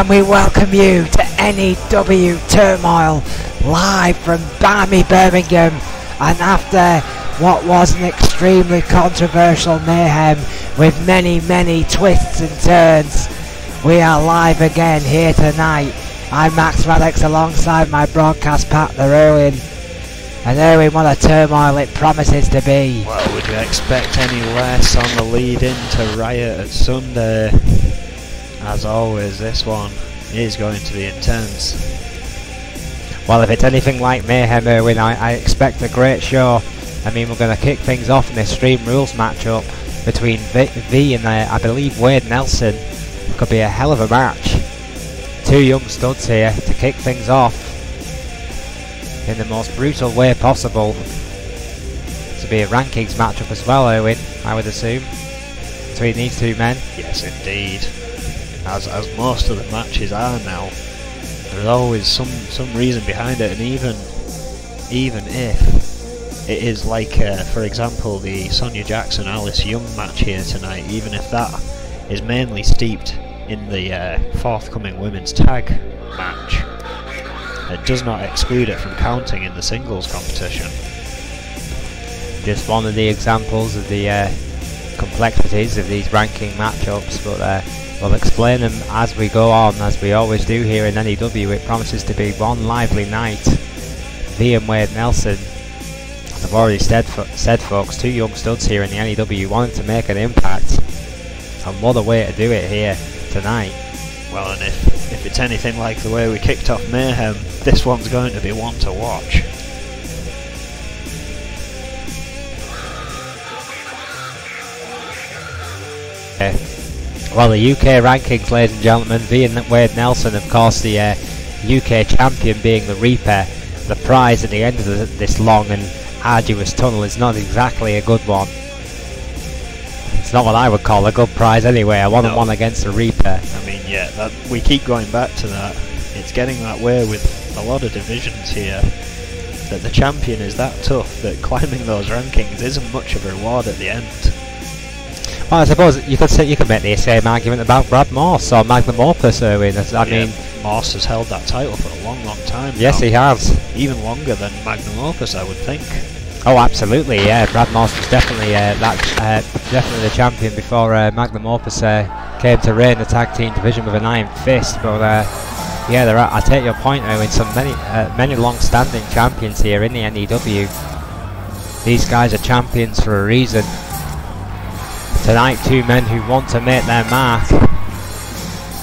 and we welcome you to N.E.W. Turmoil, live from balmy Birmingham. And after what was an extremely controversial mayhem with many twists and turns, we are live again here tonight. I'm Max Radix alongside my broadcast partner Erwin. And Erwin, what a turmoil it promises to be. Well, would you expect any less on the lead into Riot at Sunday? As always, this one is going to be intense. Well, if it's anything like mayhem, Erwin, I expect a great show. I mean, we're going to kick things off in this Stream Rules matchup between V and I believe Wade Nelson. It could be a hell of a match. Two young studs here to kick things off in the most brutal way possible. To be a rankings matchup as well, Erwin, I would assume, between these two men. Yes, indeed. As most of the matches are now, there's always some reason behind it, and even if it is like, for example, the Sonia Jackson Alice Young match here tonight, even if that is mainly steeped in the forthcoming women's tag match, it does not exclude it from counting in the singles competition. Just one of the examples of the complexities of these ranking matchups, but we'll explain them as we go on, as we always do here in N.E.W. It promises to be one lively night. V and Wade Nelson, as I've already said folks, two young studs here in the N.E.W. wanting to make an impact, and what a way to do it here tonight. Well, and if it's anything like the way we kicked off Mayhem, this one's going to be one to watch. Well, the UK rankings, ladies and gentlemen, V and Wade Nelson, of course, the UK champion being the Reaper. The prize at the end of this long and arduous tunnel is not exactly a good one. It's not what I would call a good prize anyway, a one-on-one against the Reaper. I mean, yeah, we keep going back to that. It's getting that way with a lot of divisions here, that the champion is that tough that climbing those rankings isn't much of a reward at the end. Well, I suppose you could make the same argument about Brad Morse or Magnum Opus, Erwin. I mean, Morse has held that title for a long time yes, now. he has. Even longer than Magnum Opus, I would think. Oh, absolutely, yeah. Brad Morse was definitely definitely the champion before Magnum Opus came to reign the tag team division with an iron fist. But yeah, I take your point, Erwin. Many long-standing champions here in the N.E.W. These guys are champions for a reason. Tonight, two men who want to make their mark.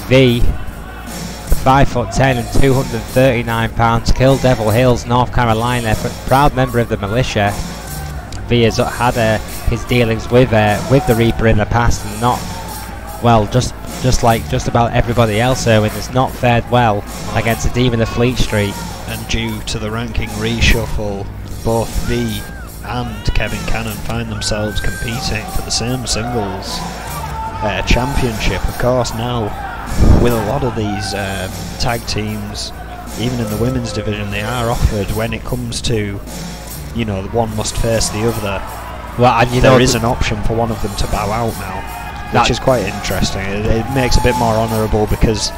V, 5'10" and 239 pounds, Kill Devil Hills, North Carolina, proud member of the militia. V has had his dealings with the Reaper in the past, and not, well, just like just about everybody else, Erwin, has not fared well against the Demon of Fleet Street. And due to the ranking reshuffle, both V and Kevin Cannon find themselves competing for the same singles championship. Of course, now with a lot of these tag teams, even in the women's division, they are offered, when it comes to, you know, one must face the other. Well, and there is an option for one of them to bow out now, which is quite interesting. It makes it a bit more honourable, because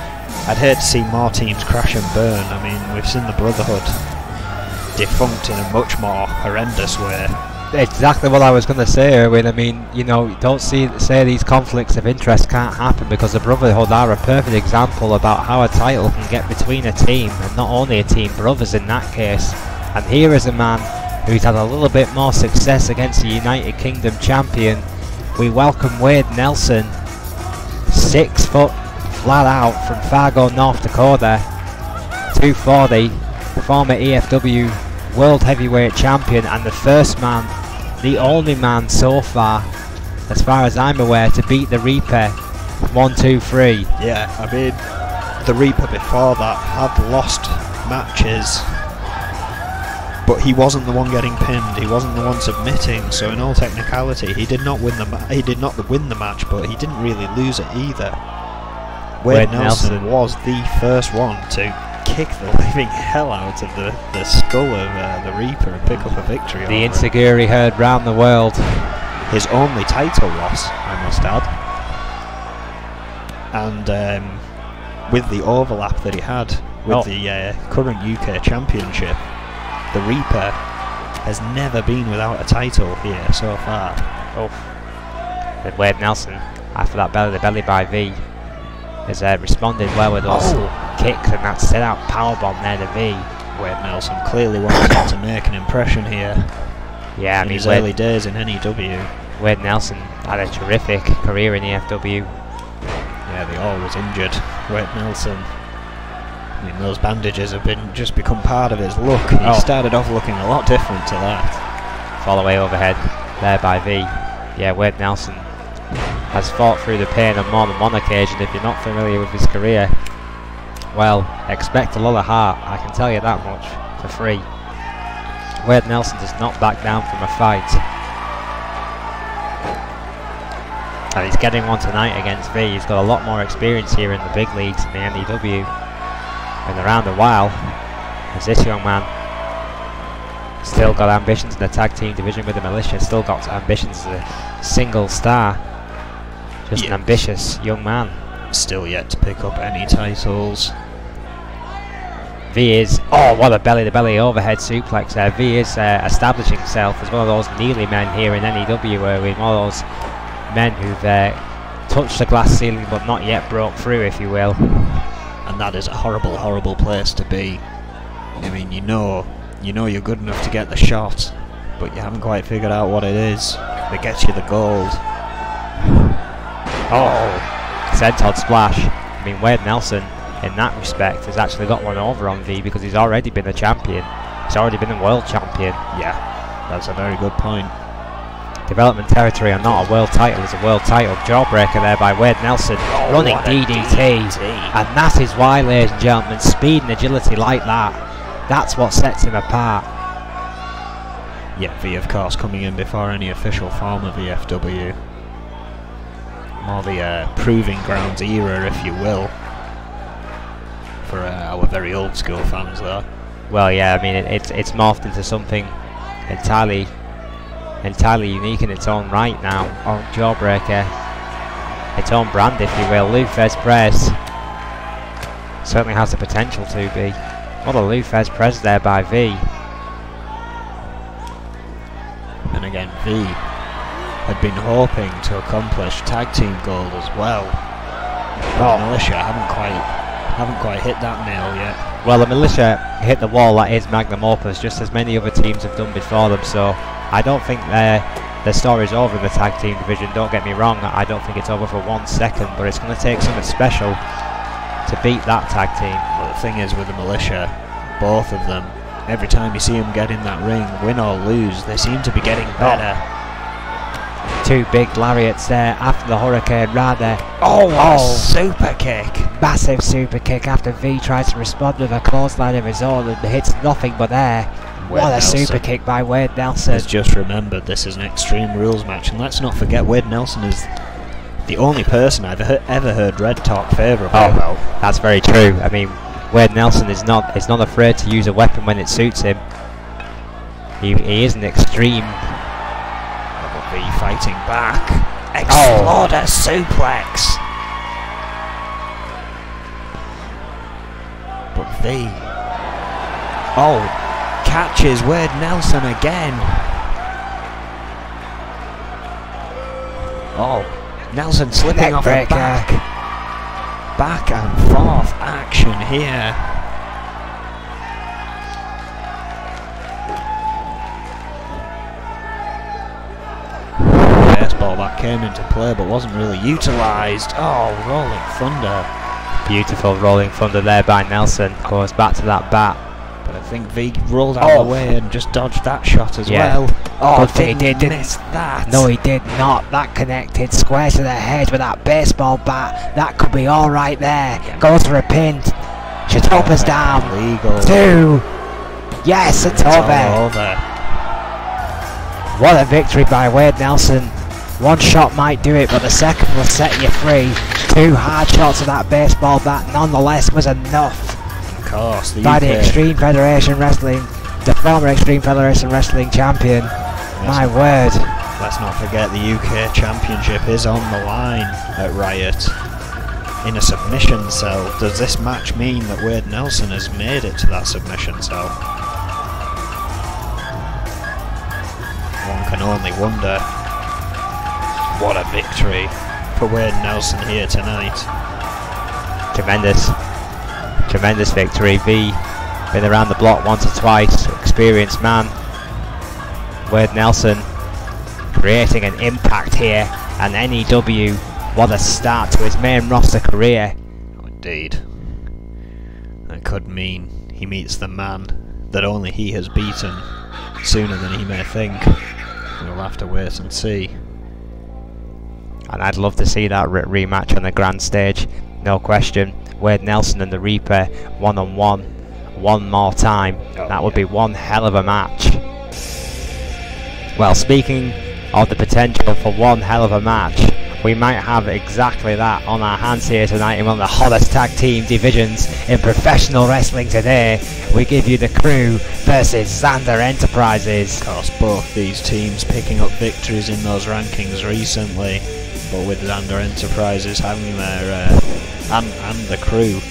I'd hate to see more teams crash and burn. I mean, we've seen the Brotherhood defunct in a much more horrendous way. Exactly what I was going to say, Erwin. I mean, you know, don't say these conflicts of interest can't happen, because the Brotherhood are a perfect example about how a title can get between a team, and not only a team, brothers in that case. And here is a man who's had a little bit more success against the United Kingdom champion. We welcome Wade Nelson, 6 foot flat out from Fargo, North Dakota, 240, former EFW World Heavyweight Champion, and the first man, the only man so far, as far as I'm aware, to beat the Reaper 1-2-3. Yeah, I mean, the Reaper before that had lost matches, but he wasn't the one getting pinned, he wasn't the one submitting, so in all technicality he did not win the match, but he didn't really lose it either. Wade Nelson was the first one to kick the living hell out of the skull of the Reaper and pick up a victory. The Insiguri heard round the world. His only title loss, I must add. And with the overlap that he had with the current UK Championship, the Reaper has never been without a title here so far. And Wade Nelson, after that belly-to-belly by V, has responded well with those kicks and that sit-out powerbomb there to V. Wade Nelson clearly wanted to make an impression here. Yeah, I mean, his early days in N.E.W. Wade Nelson had a terrific career in EFW. Yeah, they always injured Wade Nelson. I mean, those bandages have just become part of his look. He started off looking a lot different to that. Follow away overhead there by V. Yeah, Wade Nelson has fought through the pain on more than one occasion. If you're not familiar with his career, well, expect a lot of heart, I can tell you that much for free. Wade Nelson does not back down from a fight. And he's getting one tonight against V. He's got a lot more experience here in the big leagues in the N.E.W. Been around a while, as this young man still got ambitions in the tag team division with the Militia, still got ambitions as a single star. Just an ambitious young man. Still yet to pick up any titles. V is, what a belly-to-belly overhead suplex there. V is establishing himself as one of those Neely men here in N.E.W. One of those men who've touched the glass ceiling but not yet broke through, if you will. And that is a horrible, horrible place to be. I mean, you know you're good enough to get the shot, but you haven't quite figured out what it is that gets you the gold. Senton splash. I mean, Wade Nelson, in that respect, has actually got one over on V because he's already been a champion. He's already been a world champion. Yeah, that's a very good point. Development territory and not a world title is a world title. Jawbreaker there by Wade Nelson, running DDT. And that is why, ladies and gentlemen, speed and agility like that, that's what sets him apart. Yeah, V of course coming in before any official form of EFW. More the proving grounds era, if you will, for our very old school fans though. Well, yeah, I mean it's morphed into something entirely unique in its own right now. Jawbreaker, its own brand, if you will. Lou Fez Prez certainly has the potential to be. What a Lou Fez Prez there by V. And again, V had been hoping to accomplish tag team gold as well. Militia haven't quite hit that nail yet. Well, the Militia hit the wall that is Magnum Opus, just as many other teams have done before them, so I don't think their story's over in the tag team division. Don't get me wrong, I don't think it's over for 1 second, but it's going to take something special to beat that tag team. Well, the thing is with the Militia, both of them, every time you see them get in that ring, win or lose, they seem to be getting better. Two big lariats there after the Hurricane Rana. Super kick. Massive super kick after V tries to respond with a clothesline of his own and hits nothing but air. What a super kick by Wade Nelson. Has just remembered this is an Extreme Rules match, and let's not forget Wade Nelson is the only person I've ever heard Red talk favourably about. That's very true. I mean, Wade Nelson is not afraid to use a weapon when it suits him. He is an extreme. V fighting back. Exploder suplex. But V catches Wade Nelson again. Nelson slipping off the back. Back and forth action here. Baseball bat came into play but wasn't really utilised. Rolling Thunder. Beautiful rolling thunder there by Nelson. Goes back to that bat. But I think V rolled out of the way and just dodged that shot as well. Good thing he didn't miss that. No, he did not. That connected square to the head with that baseball bat. That could be all right there. Goes for a pin. Chitopa's down. Legal. 2. Yes, it's over. What a victory by Wade Nelson. One shot might do it, but the second will set you free. 2 hard shots of that baseball bat nonetheless was enough. Of course, By the Extreme Federation Wrestling, the former Extreme Federation Wrestling champion. My word. Let's not forget the UK Championship is on the line at Riot. in a submission cell. Does this match mean that Wade Nelson has made it to that submission cell? One can only wonder. What a victory for Wade Nelson here tonight. Tremendous victory. V been around the block once or twice, experienced man. Wade Nelson creating an impact here, and N.E.W, what a start to his main roster career. Oh, indeed. That could mean he meets the man that only he has beaten sooner than he may think. We'll have to wait and see. And I'd love to see that rematch on the grand stage, no question. Wade Nelson and the Reaper one-on-one, one more time. That would be one hell of a match. Well, speaking of the potential for one hell of a match, we might have exactly that on our hands here tonight in one of the hottest tag team divisions in professional wrestling today. We give you the Crew versus Xander Enterprises. Of course, both these teams picking up victories in those rankings recently, but with Xander Enterprises having their and the Crew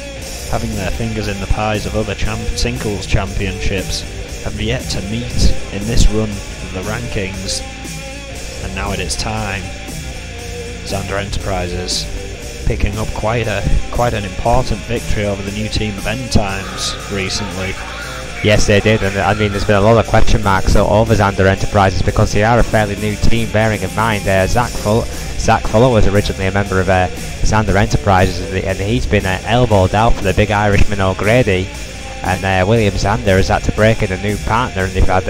having their fingers in the pies of other singles championships, have yet to meet in this run of the rankings. And now it is time. Xander Enterprises picking up quite an important victory over the new team of End Times recently. Yes, they did, and I mean there's been a lot of question marks over Xander Enterprises because they are a fairly new team, bearing in mind Zach Fuller was originally a member of Xander Enterprises, and he's been elbowed out for the big Irishman O'Grady, and William Xander has had to break in a new partner, and they've had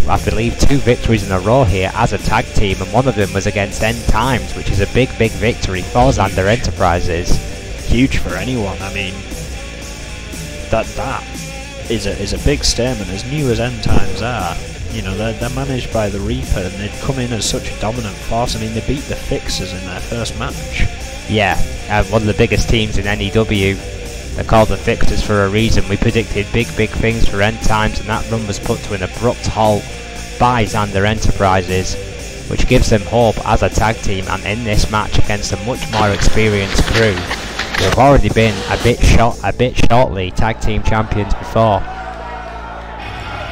I believe 2 victories in a row here as a tag team, and one of them was against End Times, which is a big victory for Xander Enterprises. Huge for anyone. I mean, that is a big statement. As new as End Times are, you know, they're managed by the Reaper, and they've come in as such a dominant force. I mean, they beat the Fixers in their first match. Yeah, one of the biggest teams in N.E.W. They're called the Fixers for a reason. We predicted big things for End Times, and that run was put to an abrupt halt by Xander Enterprises, which gives them hope as a tag team, and in this match against a much more experienced Crew, who have already been a bit shortly tag team champions before.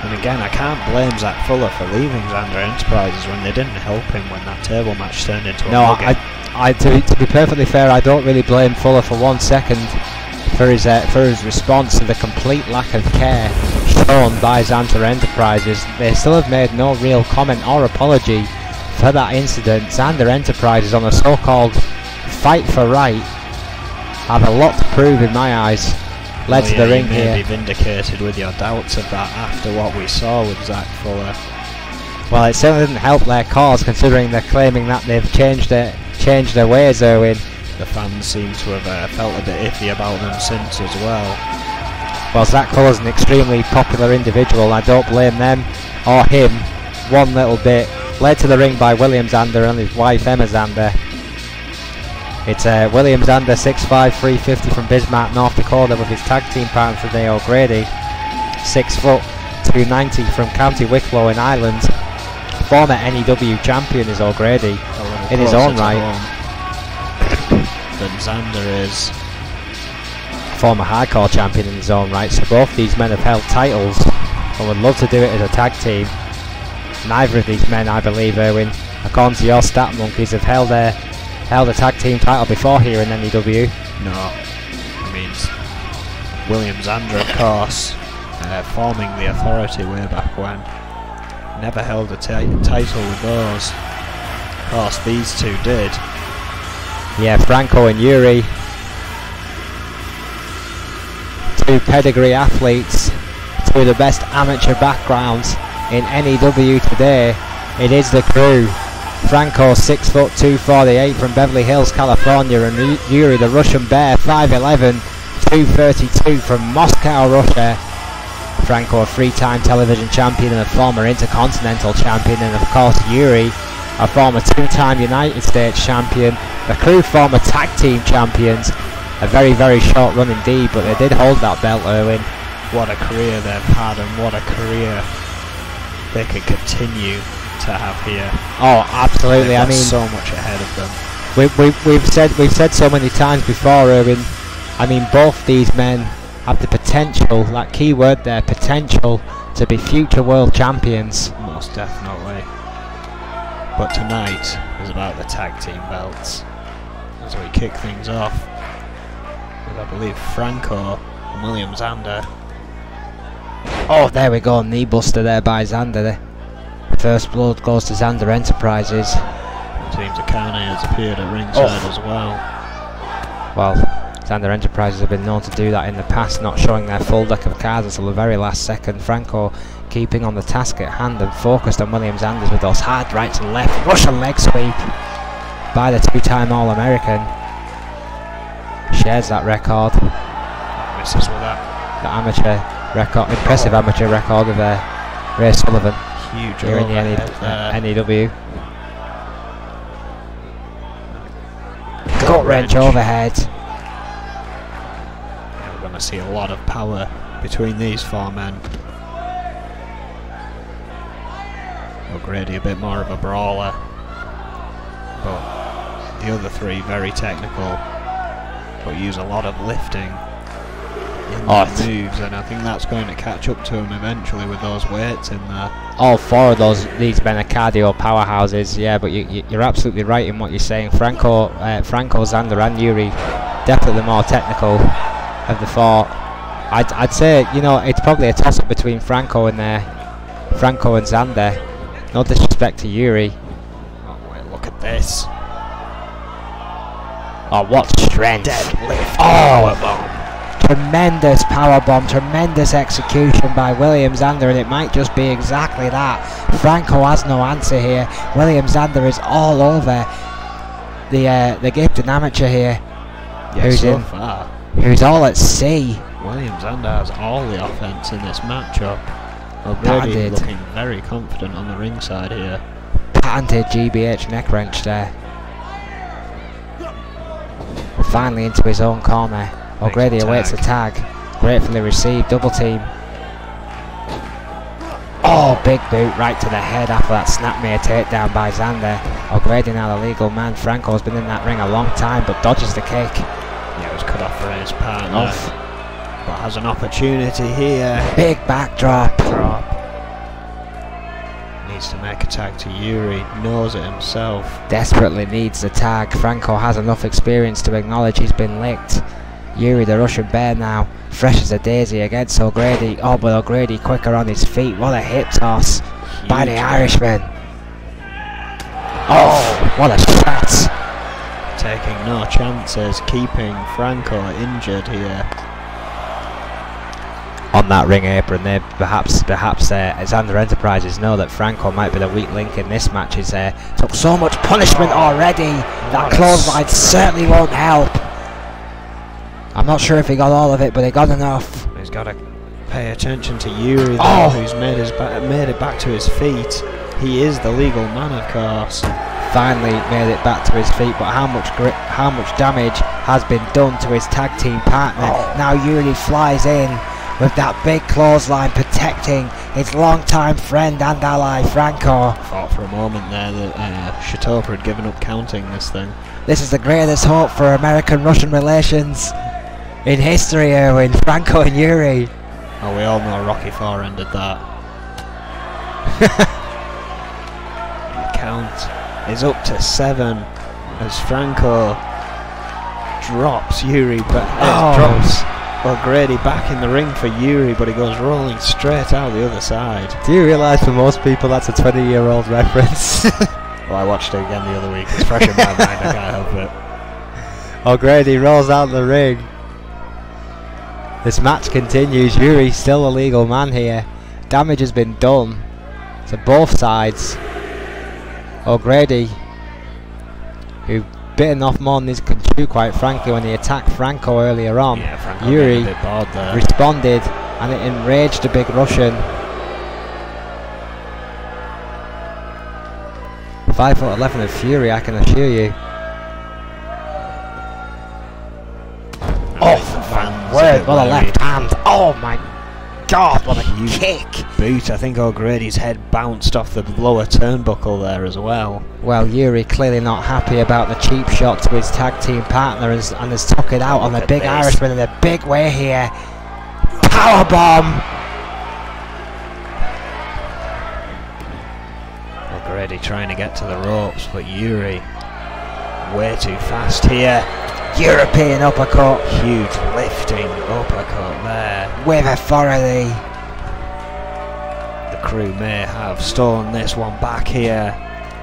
And again, I can't blame Zach Fuller for leaving Xander Enterprises when they didn't help him when that table match turned into a mugging. To be perfectly fair, I don't really blame Fuller for 1 second for his response to the complete lack of care shown by Xander Enterprises. They still have made no real comment or apology for that incident. Xander Enterprises, on a so-called fight for right, have a lot to prove in my eyes. Led to the ring you here. may be vindicated with your doubts of that after what we saw with Zach Fuller. Well, it certainly didn't help their cause, considering they're claiming that they've changed their ways, Owen. The fans seem to have felt a bit iffy about them since as well. Well, Zach Fuller's an extremely popular individual. I don't blame them or him one little bit. Led to the ring by William Xander and his wife Emma Xander. It's William Xander, 6'5", 350 from Bismarck, North Dakota, with his tag team partner today, O'Grady, 6 foot, 290 from County Wicklow in Ireland. Former N.E.W champion is O'Grady in his own right. Than Xander is. Former hardcore champion in his own right, so both these men have held titles and would love to do it as a tag team. Neither of these men, I believe, Erwin, according to your stat monkeys, have held a tag team title before here in N.E.W. No. I mean, William Xander, of course, forming the Authority way back when, never held a title with those. Of course, these two did. Yeah, Franco and Yuri, 2 pedigree athletes, 2 of the best amateur backgrounds in N.E.W today. It is the Crew. Franco, 6 foot 248 from Beverly Hills, California, and Yuri the Russian Bear, 5'11", 232 from Moscow, Russia. Franco, a 3-time television champion and a former Intercontinental champion, and of course Yuri, a former 2-time United States champion. The Crew former tag team champions. A very short run indeed, but they did hold that belt, Erwin. What a career they've had, and what a career they could continue to have here. Oh, absolutely. I mean, so much ahead of them. we've said so many times before, Erwin. I mean, both these men have the potential, that key word there, potential, to be future world champions. Most definitely. But tonight is about the tag team belts. As we kick things off with, I believe, Franco and William Zander. Oh, there we go, knee buster there by Zander. First blood goes to Zander Enterprises. Team Takane has appeared at ringside as well. Well, Zander Enterprises have been known to do that in the past, not showing their full deck of cards until the very last second. Franco keeping on the task at hand and focused on William Zanders with those hard rights and left. Russian leg sweep by the two-time All-American. Shares that record. Misses with that. The amateur record, impressive amateur record of Ray Sullivan. Huge here in the N.E.W. Gut wrench overhead. Yeah, we're going to see a lot of power between these four men. O'Grady a bit more of a brawler, but the other three very technical, but use a lot of lifting in their moves, and I think that's going to catch up to him eventually with those weights in there. All four of these men are cardio powerhouses, yeah, but you're absolutely right in what you're saying. Franco, Zander and Yuri, definitely the more technical of the four. I'd say, you know, it's probably a toss-up between Franco and Zander. No disrespect to Yuri. Oh wait, look at this. Oh, what strength. Deadlift. Oh, tremendous powerbomb, tremendous execution by William Zander, and it might just be exactly that. Franco has no answer here. William Zander is all over the gifted amateur here, who's all at sea. William Zander has all the offense in this matchup. O'Grady looking very confident on the ringside here. Patented GBH neck wrench there. Finally into his own corner. O'Grady awaits the tag. Gratefully received. Double team. Oh, big boot right to the head after that snapmare takedown by Zander. O'Grady now the legal man. Franco's been in that ring a long time, but dodges the kick. Yeah, it was cut off for his partner. But has an opportunity here. Big backdrop. Needs to make a tag to Yuri. Knows it himself. Desperately needs the tag. Franco has enough experience to acknowledge he's been licked. Yuri, the Russian bear now, fresh as a daisy against O'Grady. Oh, but O'Grady quicker on his feet. What a hip toss by the Irishman. Oh, what a shot. Taking no chances, keeping Franco injured here. On that ring apron there, perhaps Zander Enterprises know that Franco might be the weak link in this match. He's took so much punishment already. That clothesline certainly won't help. I'm not sure if he got all of it, but he got enough. He's got to pay attention to Yuri though, who's made it back to his feet. He is the legal man, of course. Finally made it back to his feet, but how much damage has been done to his tag team partner? Now Yuri flies in with that big clothesline, protecting his longtime friend and ally Franco. Thought for a moment there that Shatopa had given up counting this thing. This is the greatest hope for American-Russian relations in history, Erwin. Franco and Yuri. Oh, we all know Rocky IV ended that. The count is up to 7 as Franco drops Yuri, but drops O'Grady back in the ring for Yuri, but he goes rolling straight out the other side. Do you realise for most people that's a 20-year-old reference? Well, I watched it again the other week. It's fresh in my mind. I can't help it. O'Grady rolls out the ring. This match continues. Yuri's still a legal man here. Damage has been done to both sides. O'Grady, who bitten off more than he can chew, quite frankly, when he attacked Franco earlier on. Yeah, Franco Yuri a bit bored there. Responded, and it enraged the big Russian. 5'11" of fury, I can assure you. Oh, my word, what a left hand. Oh my God, what a kick! Boot. I think O'Grady's head bounced off the lower turnbuckle there as well. Well, Yuri clearly not happy about the cheap shot to his tag team partner and has took it out on the big Irishman in a big way here. Powerbomb! O'Grady trying to get to the ropes, but Yuri way too fast here. European uppercut. Huge lifting uppercut there. With authority. The crew may have stolen this one back here.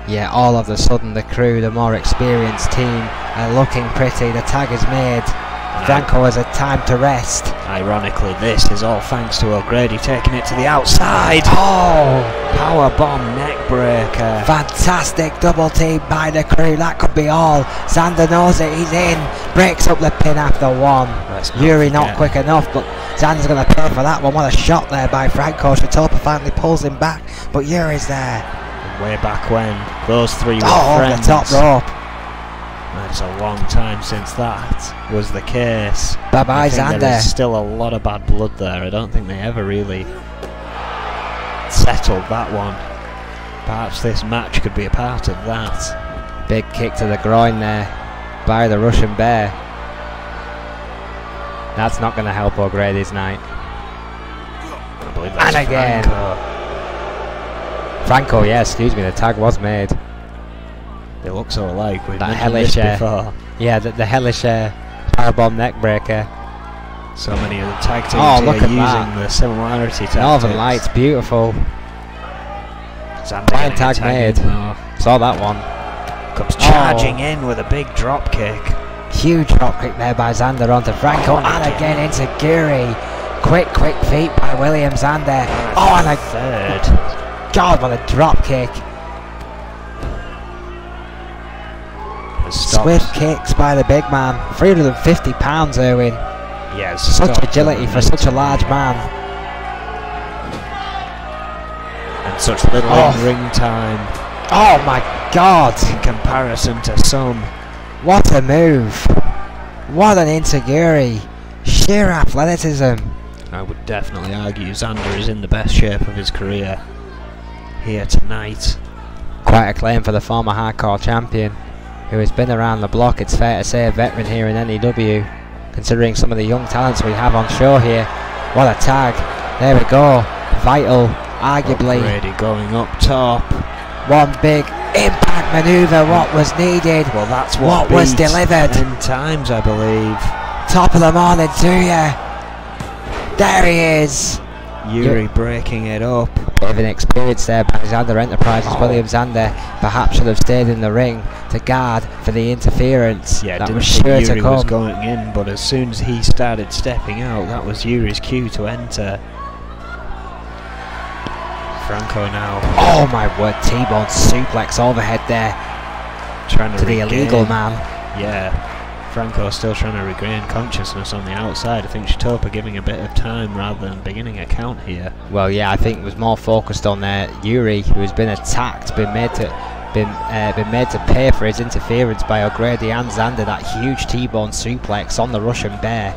Yeah, all of a sudden the crew, the more experienced team, are looking pretty. The tag is made. Franco has had time to rest. Ironically, this is all thanks to O'Grady taking it to the outside. Oh! Powerbomb neckbreaker. Fantastic double team by the crew. That could be all. Xander knows it. He's in. Breaks up the pin after one. Yuri not quick enough, but Xander's going to pay for that one. What a shot there by Franco. Shatopa finally pulls him back, but Yuri's there. And way back when those three were friends. The top rope. It's a long time since that was the case. Bye-bye, Xander. There's still a lot of bad blood there. I don't think they ever really settled that one. Perhaps this match could be a part of that. Big kick to the groin there by the Russian Bear. That's not going to help O'Grady's night. I believe that's and again. Franco, yeah, excuse me, the tag was made. They look so alike. We've that mentioned hellish, this before. Yeah, the hellish powerbomb neckbreaker. So many of the tag teams are using the similarity tactics. Northern Lights, beautiful. Fine tag made. Saw that one. Comes charging in with a big drop kick. Huge drop kick there by Xander onto Franco, and again into Guri. Quick feet by William Xander. Oh, and a third. God, what a drop kick. Swift kicks by the big man. 350 pounds, Erwin. Yes. Such agility for such a large man. And such little ring time. Oh my God. In comparison to some. What a move. What an Insiguri. Sheer athleticism. I would definitely argue Xander is in the best shape of his career here tonight. Quite a claim for the former hardcore champion, who has been around the block. It's fair to say a veteran here in N.E.W, considering some of the young talents we have on show here. What a tag. There we go. Vital, arguably. Brady going up top. One big impact manoeuvre, what was needed. Well, that's what was delivered. 10 times, I believe. Top of the morning to you. There he is. Yuri breaking it up. Bit of an experience there by Xander Enterprises. William Xander perhaps should have stayed in the ring to guard for the interference. Yeah, that didn't was think sure Yuri to come. was going in, but as soon as he started stepping out, that was Yuri's cue to enter. Franco now. Oh my word, T-bone suplex overhead there. Trying to the illegal man. Yeah. Franco still trying to regain consciousness on the outside. I think Shatopa giving a bit of time rather than beginning a count here. Well, yeah, I think it was more focused on Yuri, who has been attacked, been made to pay for his interference by O'Grady and Xander. That huge T-bone suplex on the Russian Bear,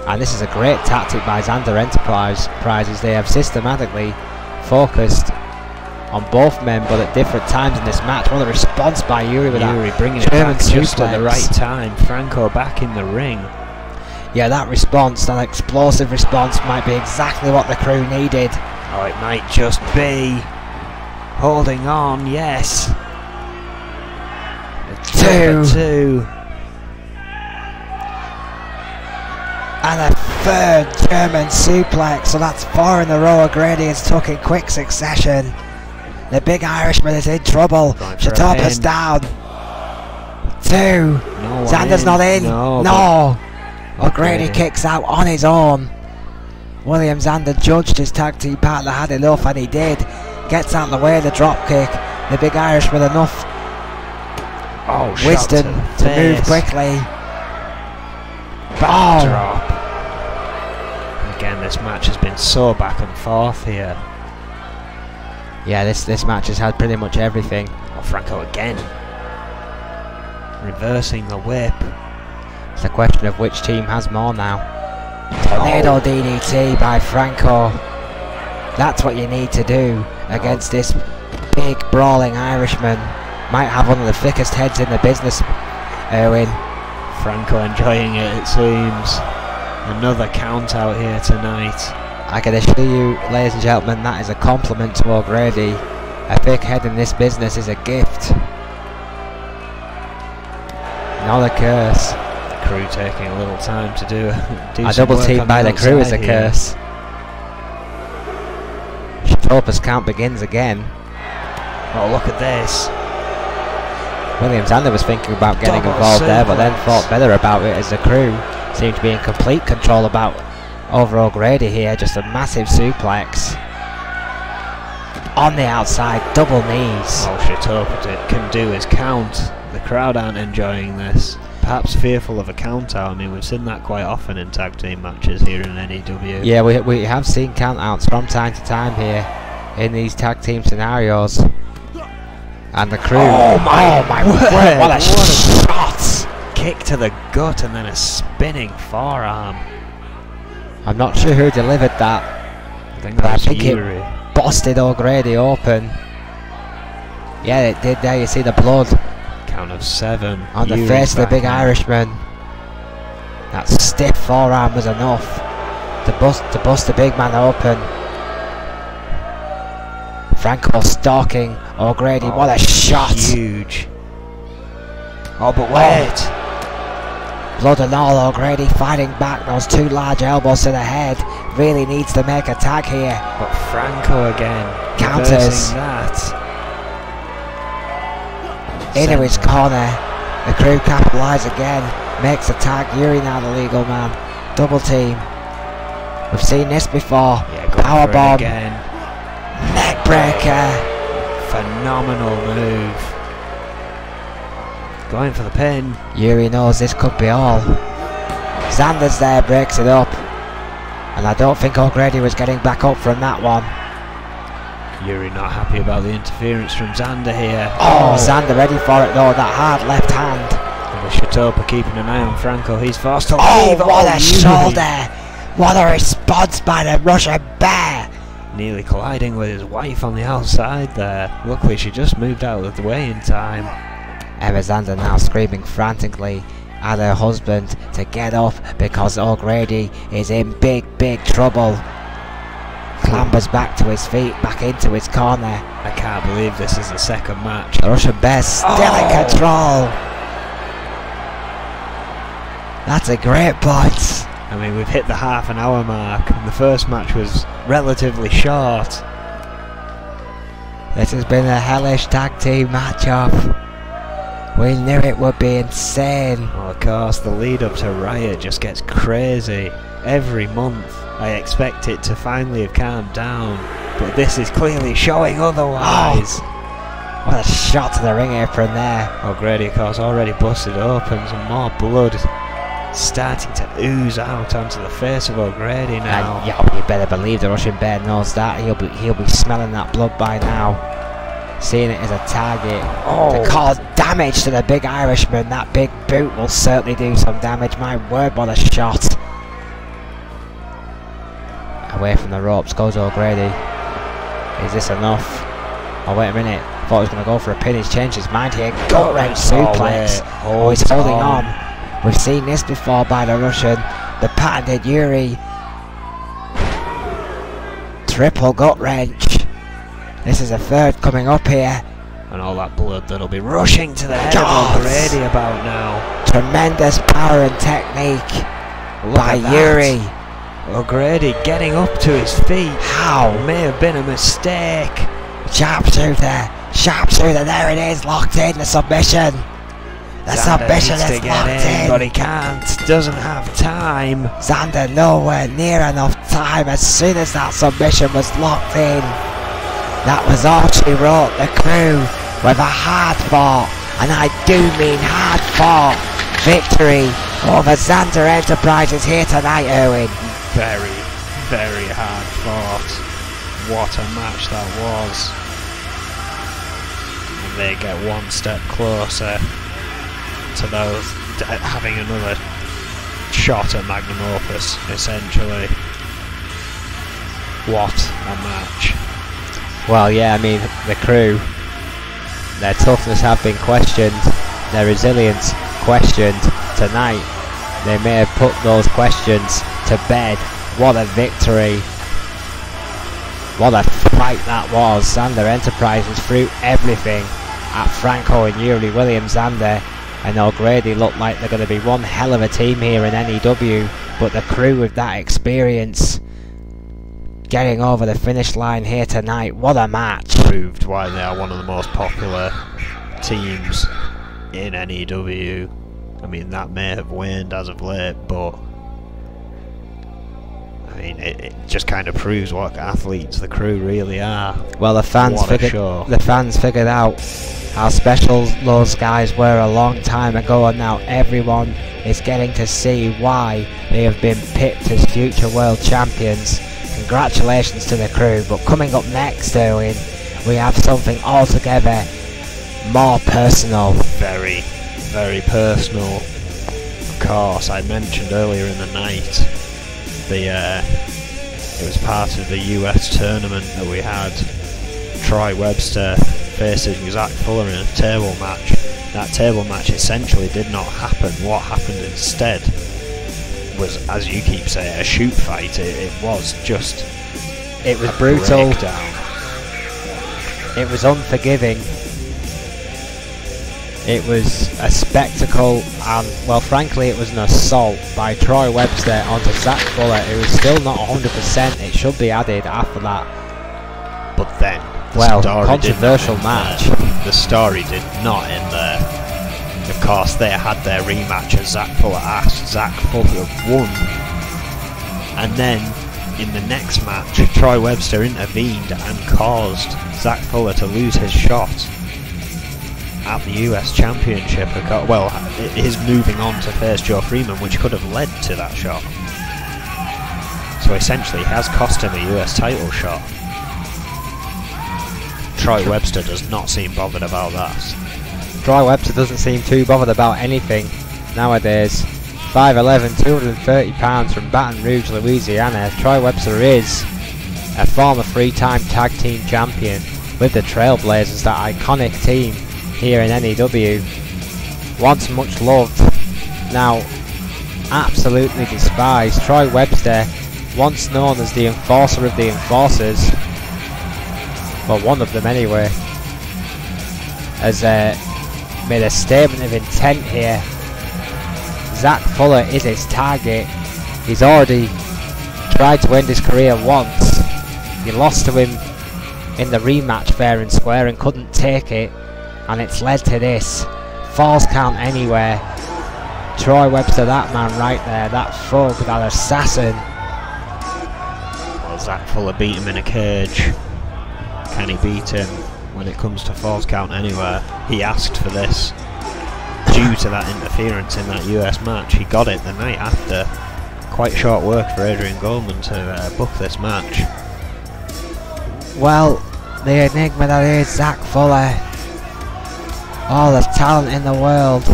and this is a great tactic by Xander Enterprises. They have systematically focused on both men, but at different times in this match. What a response by Yuri with that bringing it back just at the right time. Franco back in the ring. Yeah, that response, that explosive response, might be exactly what the crew needed. Oh, it might just be. Holding on, yes. Two. And a third German suplex, so that's 4 in a row. O'Grady has took in quick succession. The big Irishman is in trouble. Shatopa's down. 2. Xander's not in. No. O'Grady kicks out on his own. William Xander judged his tag team partner had enough, and he did. Gets out of the way of the drop kick. The big Irishman enough wisdom to move quickly. Backdrop. Again, this match has been so back and forth here. Yeah, this match has had pretty much everything. Oh, Franco again. Reversing the whip. It's a question of which team has more now. Tornado DDT by Franco. That's what you need to do against this big brawling Irishman. Might have one of the thickest heads in the business, Erwin. Franco enjoying it seems. Another count out here tonight. I can assure you, ladies and gentlemen, that is a compliment to O'Grady. A thick head in this business is a gift, not a curse. The crew taking a little time to do a double team by the crew is a curse. Shatopa's count begins again. Oh, look at this. William Zander was thinking about getting involved there, but then thought better about it as the crew seemed to be in complete control over O'Grady here. Just a massive suplex. On the outside, double knees. All Shatopa can do is count. The crowd aren't enjoying this. Perhaps fearful of a count out. I mean, we've seen that quite often in tag team matches here in N.E.W. Yeah, we have seen count outs from time to time here in these tag team scenarios. And the crew. Oh my word! What a shot! Kick to the gut and then a spinning forearm. I'm not sure who delivered that. I think it busted O'Grady open. Yeah, it did there. You see the blood. Count of 7. On the face of the big Irishman. That stiff forearm was enough to bust the big man open. Franco stalking O'Grady. What a shot! Huge. Oh, but wait. Blood and all, O'Grady fighting back. Those 2 large elbows to the head. Really needs to make a tag here. But Franco again. Counters. That. Into his corner. The crew capitalise again. Makes a tag. Yuri now the legal man. Double team. We've seen this before. Yeah, Powerbomb. Again. Neck breaker. Phenomenal move. Going for the pin. Yuri knows this could be all. Zander's there, breaks it up. And I don't think O'Grady was getting back up from that one. Yuri not happy about the interference from Zander here. Oh, Zander ready for it though, that hard left hand. And with Shatopa keeping an eye on Franco, he's forced to leave. Oh, what a shoulder! What a response by the Russian Bear! Nearly colliding with his wife on the outside there. Luckily she just moved out of the way in time. Emma Zander now screaming frantically at her husband to get up because O'Grady is in big trouble. Clambers back to his feet, back into his corner. I can't believe this is the second match. The Russian Bear's still in control. That's a great point. I mean, we've hit the half an hour mark and the first match was relatively short. This has been a hellish tag team matchup. We knew it would be insane. Well, of course, the lead up to Riot just gets crazy. Every month I expect it to finally have calmed down, but this is clearly showing otherwise. Oh, what a shot to the ring apron there. O'Grady, of course, already busted open. Some more blood starting to ooze out onto the face of O'Grady now. And yeah, you better believe the Russian Bear knows that. He'll be smelling that blood by now. Seeing it as a target to cause damage to the big Irishman. That big boot will certainly do some damage. My word, what a shot. Away from the ropes goes O'Grady. Is this enough? Oh, wait a minute. Thought he was going to go for a pin. He's changed his mind here. Gut wrench suplex. Oh, he's holding on. We've seen this before by the Russian. The patented Yuri. Triple gut wrench. This is a third coming up here. And all that blood that'll be rushing to the head of O'Grady about now. Tremendous power and technique by Yuri. O'Grady getting up to his feet. How? May have been a mistake. Sharpshooter. Sharpshooter, there it is, locked in, the submission. The submission is locked in. But he can't, doesn't have time. Zander nowhere near enough time. As soon as that submission was locked in, that was all she wrote. The crew with a hard fought, and I do mean hard fought, victory over Zander Enterprises here tonight, Erwin. Very, very hard fought. What a match that was. And they get one step closer to those having another shot at Magnum Opus, essentially. What a match. Well, yeah, I mean, the crew, their toughness have been questioned, their resilience questioned. Tonight, they may have put those questions to bed. What a victory. What a fight that was. Zander Enterprises threw everything at Franco and Yuri Williams. Zander and O'Grady look like they're going to be one hell of a team here in N.E.W, but the crew with that experience getting over the finish line here tonight. What a match. Proved why they are one of the most popular teams in N.E.W. I mean, that may have waned as of late, but I mean, it just kind of proves what athletes the crew really are. Well, the fans figured out how special those guys were a long time ago, and now everyone is getting to see why they have been picked as future world champions. Congratulations to the crew. But coming up next, Erwin, we have something altogether more personal. Very, very personal. Of course, I mentioned earlier in the night it was part of the US tournament that we had. Troy Webster facing Zach Fuller in a table match. That table match essentially did not happen. What happened instead was, as you keep saying, a shoot fight. It was just... It was brutal. Breakdown. It was unforgiving. It was a spectacle, and, well, frankly, it was an assault by Troy Webster onto Zach Fuller, who was still not 100%. It should be added after that. But then, well, controversial match. The story did not end there. Of course, they had their rematch as Zach Fuller asked. Zach Fuller won. And then, in the next match, Troy Webster intervened and caused Zach Fuller to lose his shot at the US Championship. Well, his moving on to face Joe Freeman, which could have led to that shot. So essentially, it has cost him a US title shot. Troy Webster does not seem bothered about that. Troy Webster doesn't seem too bothered about anything nowadays. 5'11", 230 pounds from Baton Rouge, Louisiana. Troy Webster is a former 3-time tag team champion with the Trailblazers, that iconic team here in N.E.W. Once much loved, now absolutely despised. Troy Webster, once known as the enforcer of the enforcers, well, one of them anyway, has made a statement of intent here. Zach Fuller is his target. He's already tried to end his career once. He lost to him in the rematch fair and square and couldn't take it, and it's led to this. Falls count anywhere. Troy Webster, that man right there, that thug, that assassin. Well, Zach Fuller beat him in a cage. Can he beat him when it comes to falls count anywhere? He asked for this due to that interference in that US match. He got it the night after. Quite short work for Adrian Goldman to book this match. Well, the enigma that is Zach Fuller. All the talent in the world.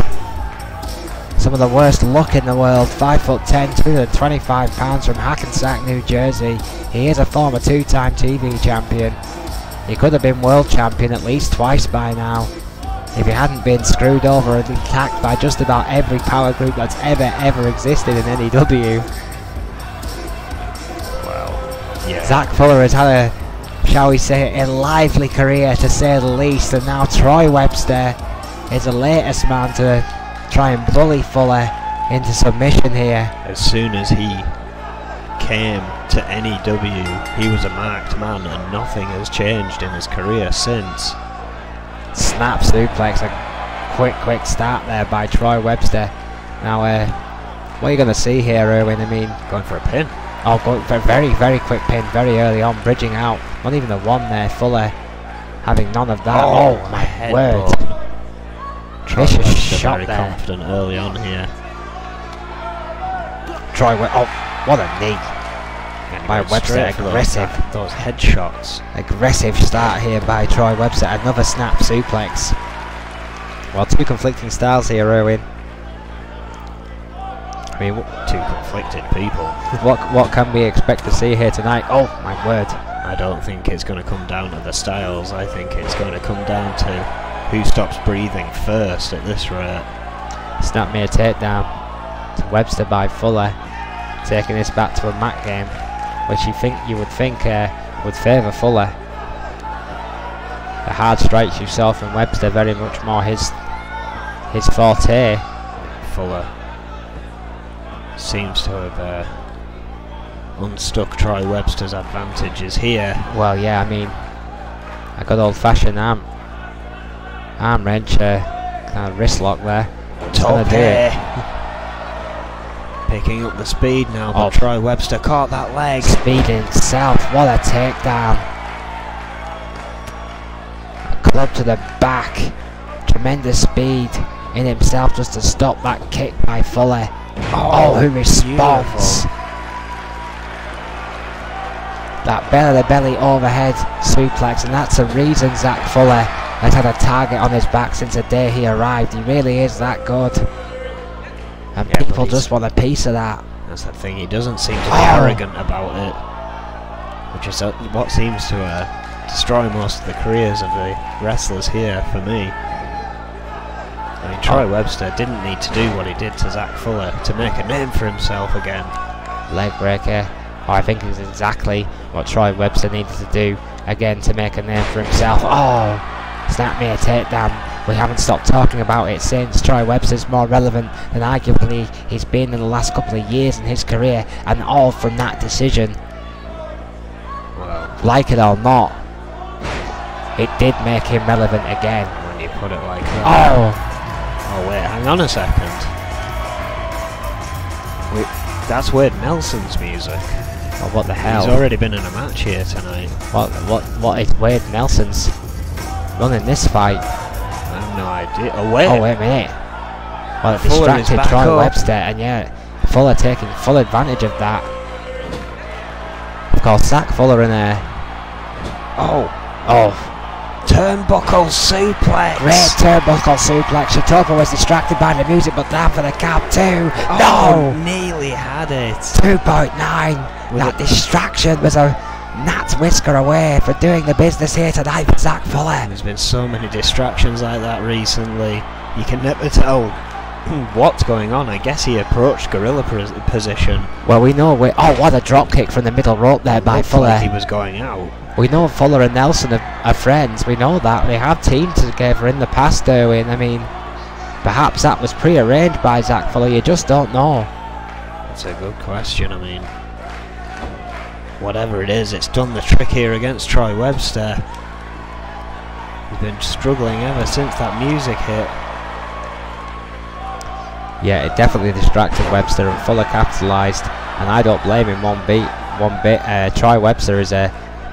Some of the worst look in the world. 5'10", 225 pounds from Hackensack, New Jersey. He is a former 2-time TV champion. He could have been world champion at least twice by now, if he hadn't been screwed over and attacked by just about every power group that's ever existed in N.E.W. Well, yeah. Zach Fuller has had a, shall we say, a lively career to say the least, and now Troy Webster is the latest man to try and bully Fuller into submission here. As soon as he came to N.E.W, he was a marked man, and nothing has changed in his career since. Snap suplex, a quick start there by Troy Webster. Now, what are you going to see here, Erwin? I mean, going for a pin. Oh, going for a very quick pin, very early on, bridging out. Not even the one there, Fuller having none of that. Oh my word! Vicious shot very there. Confident early on here. Troy Webster. Oh, what a knee! By Webster, aggressive. Those headshots. Aggressive start here by Troy Webster. Another snap suplex. Well, two conflicting styles here, Erwin. I mean, two conflicted people. what can we expect to see here tonight? Oh my word! I don't think it's going to come down to the styles. I think it's going to come down to who stops breathing first at this rate. Snap me a takedown to Webster by Fuller, taking this back to a mat game, which you would think would favour Fuller. The hard strikes you saw from Webster very much more his forte. Fuller seems to have unstuck Troy Webster's advantages here. Well, yeah, I mean, a good old-fashioned arm wrench, kind of wrist lock there. Top here. Picking up the speed now, but Troy Webster caught that leg. Speed himself, what a takedown. A club to the back. Tremendous speed in himself just to stop that kick by Fuller. Oh, who responds? Beautiful. That belly-to-belly overhead suplex, and that's the reason Zach Fuller has had a target on his back since the day he arrived. He really is that good. And people just want a piece of that. That's the thing, he doesn't seem to be arrogant about it, which is what seems to destroy most of the careers of the wrestlers here for me. I mean, Troy Webster didn't need to do what he did to Zach Fuller to make a name for himself again. Leg breaker. I think is exactly what Troy Webster needed to do again to make a name for himself. Oh, snap me a takedown. We haven't stopped talking about it since. Troy Webster's more relevant than arguably he's been in the last couple of years in his career, and all from that decision. Well, like it or not, it did make him relevant again. When you put it like that. Oh wait, hang on a second. That's Wade Nelson's music. Oh, what the hell? He's already been in a match here tonight. What is Wade Nelson's running this fight? I have no idea. Oh wait a minute. Well, it distracted Troy Webster, and yeah, Fuller taking full advantage of that. Of course, Zach Fuller in there. Turnbuckle suplex. Great turnbuckle suplex. Shitoka was distracted by the music, but down for the count too. No! Nearly had it. 2.9. That distraction was a gnat's whisker away for doing the business here tonight for Zach Fuller. There's been so many distractions like that recently. You can never tell what's going on. I guess he approached gorilla position. Well, we know. What a drop kick from the middle rope there by Fuller. Like he was going out. We know Fuller and Nelson are friends. We know that. They have teamed together in the past, Derwin. I mean, perhaps that was pre-arranged by Zach Fuller. You just don't know. That's a good question. I mean, whatever it is, it's done the trick here against Troy Webster. He's been struggling ever since that music hit. Yeah, it definitely distracted Webster, and Fuller capitalised, and I don't blame him one bit. Troy Webster is a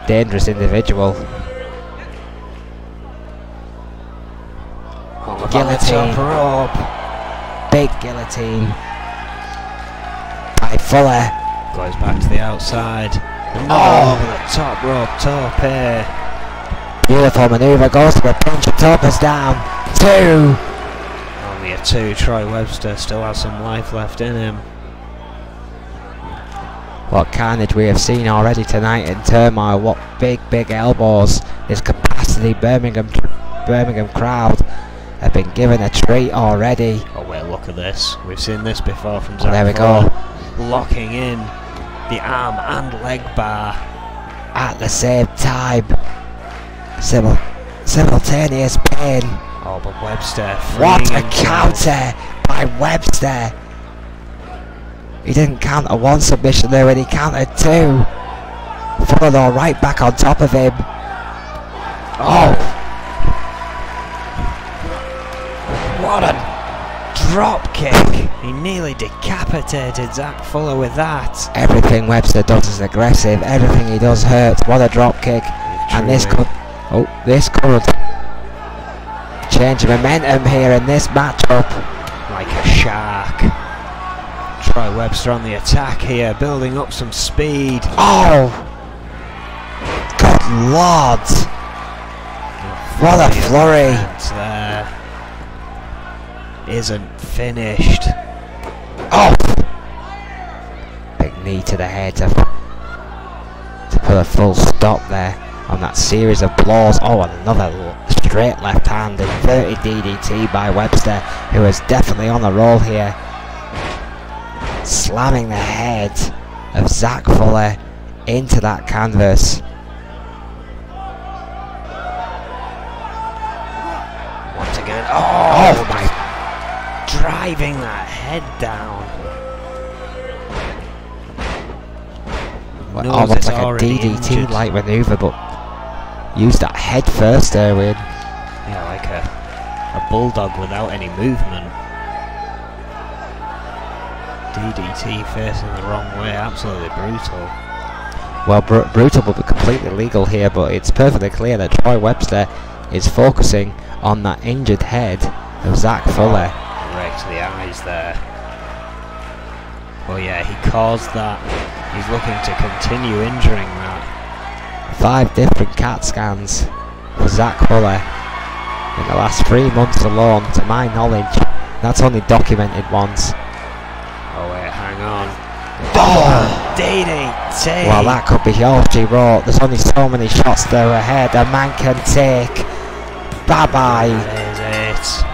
dangerous individual. Guillotine. Big guillotine by Fuller. Goes back to the outside. Over the top rope, tope. Beautiful manoeuvre, goes to the pinch, Topa's down. 2. Only a 2. Troy Webster still has some life left in him. What carnage we have seen already tonight in Turmoil. What big elbows. This capacity Birmingham crowd have been given a treat already. Oh wait, look at this. We've seen this before from Zach. There we go. Locking in the arm and leg bar at the same time. Simultaneous pain. Oh, but Webster. What a counter by Webster. He didn't counter 1 submission there, and he countered 2. Fuller though right back on top of him. What a drop kick. He nearly decapitated Zach Fuller with that. Everything Webster does is aggressive. Everything he does hurts. What a drop kick. And this could change momentum here in this matchup. Like a shark. Troy Webster on the attack here, building up some speed. Good lord! What a flurry! There isn't finished. knee to the head to put a full stop there on that series of blows. Oh, and another straight left hand, inverted DDT by Webster, who is definitely on the roll here. Slamming the head of Zach Fuller into that canvas. Once again, oh my, driving that head down. Well, almost like a DDT-like manoeuvre, but use that head first, Erwin. Yeah, like a bulldog without any movement. DDT facing the wrong way, absolutely brutal. Well, brutal but completely legal here, but it's perfectly clear that Troy Webster is focusing on that injured head of Zach Fuller. Right to the eyes there. Well, yeah, he caused that. He's looking to continue injuring that. 5 different CAT scans for Zach Fuller in the last 3 months alone, to my knowledge. That's only documented once. Oh wait, hang on. Oh, DDT! Well, that could be all she wrote. There's only so many shots there ahead a man can take. Bye-bye. That is it.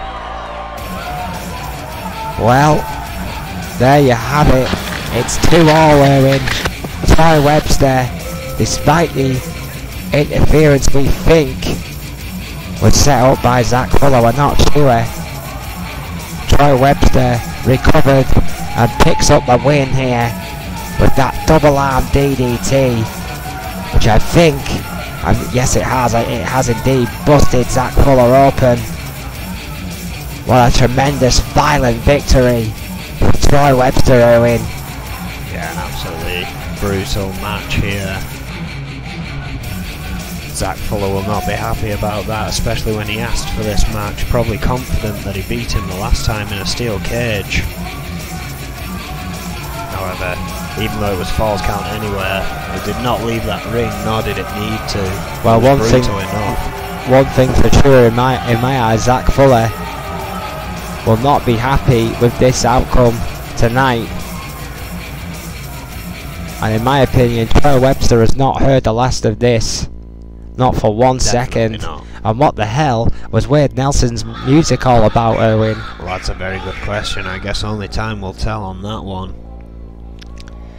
Well, there you have it. It's 2-all, Erwin. Troy Webster, despite the interference we think was set up by Zach Fuller, we're not sure. Troy Webster recovered and picks up the win here with that double arm DDT, which I think, and yes it has indeed busted Zach Fuller open. What a tremendous violent victory for Troy Webster, Erwin. Yeah, an absolutely brutal match here. Zach Fuller will not be happy about that, especially when he asked for this match, probably confident that he beat him the last time in a steel cage. However, even though it was Falls Count Anywhere, it did not leave that ring, nor did it need to. Well, one thing for sure, in my eyes, Zach Fuller will not be happy with this outcome tonight. And in my opinion, Troy Webster has not heard the last of this. Not for 1 second. Not. And what the hell was Wade Nelson's music all about, Erwin? Well, that's a very good question. I guess only time will tell on that one.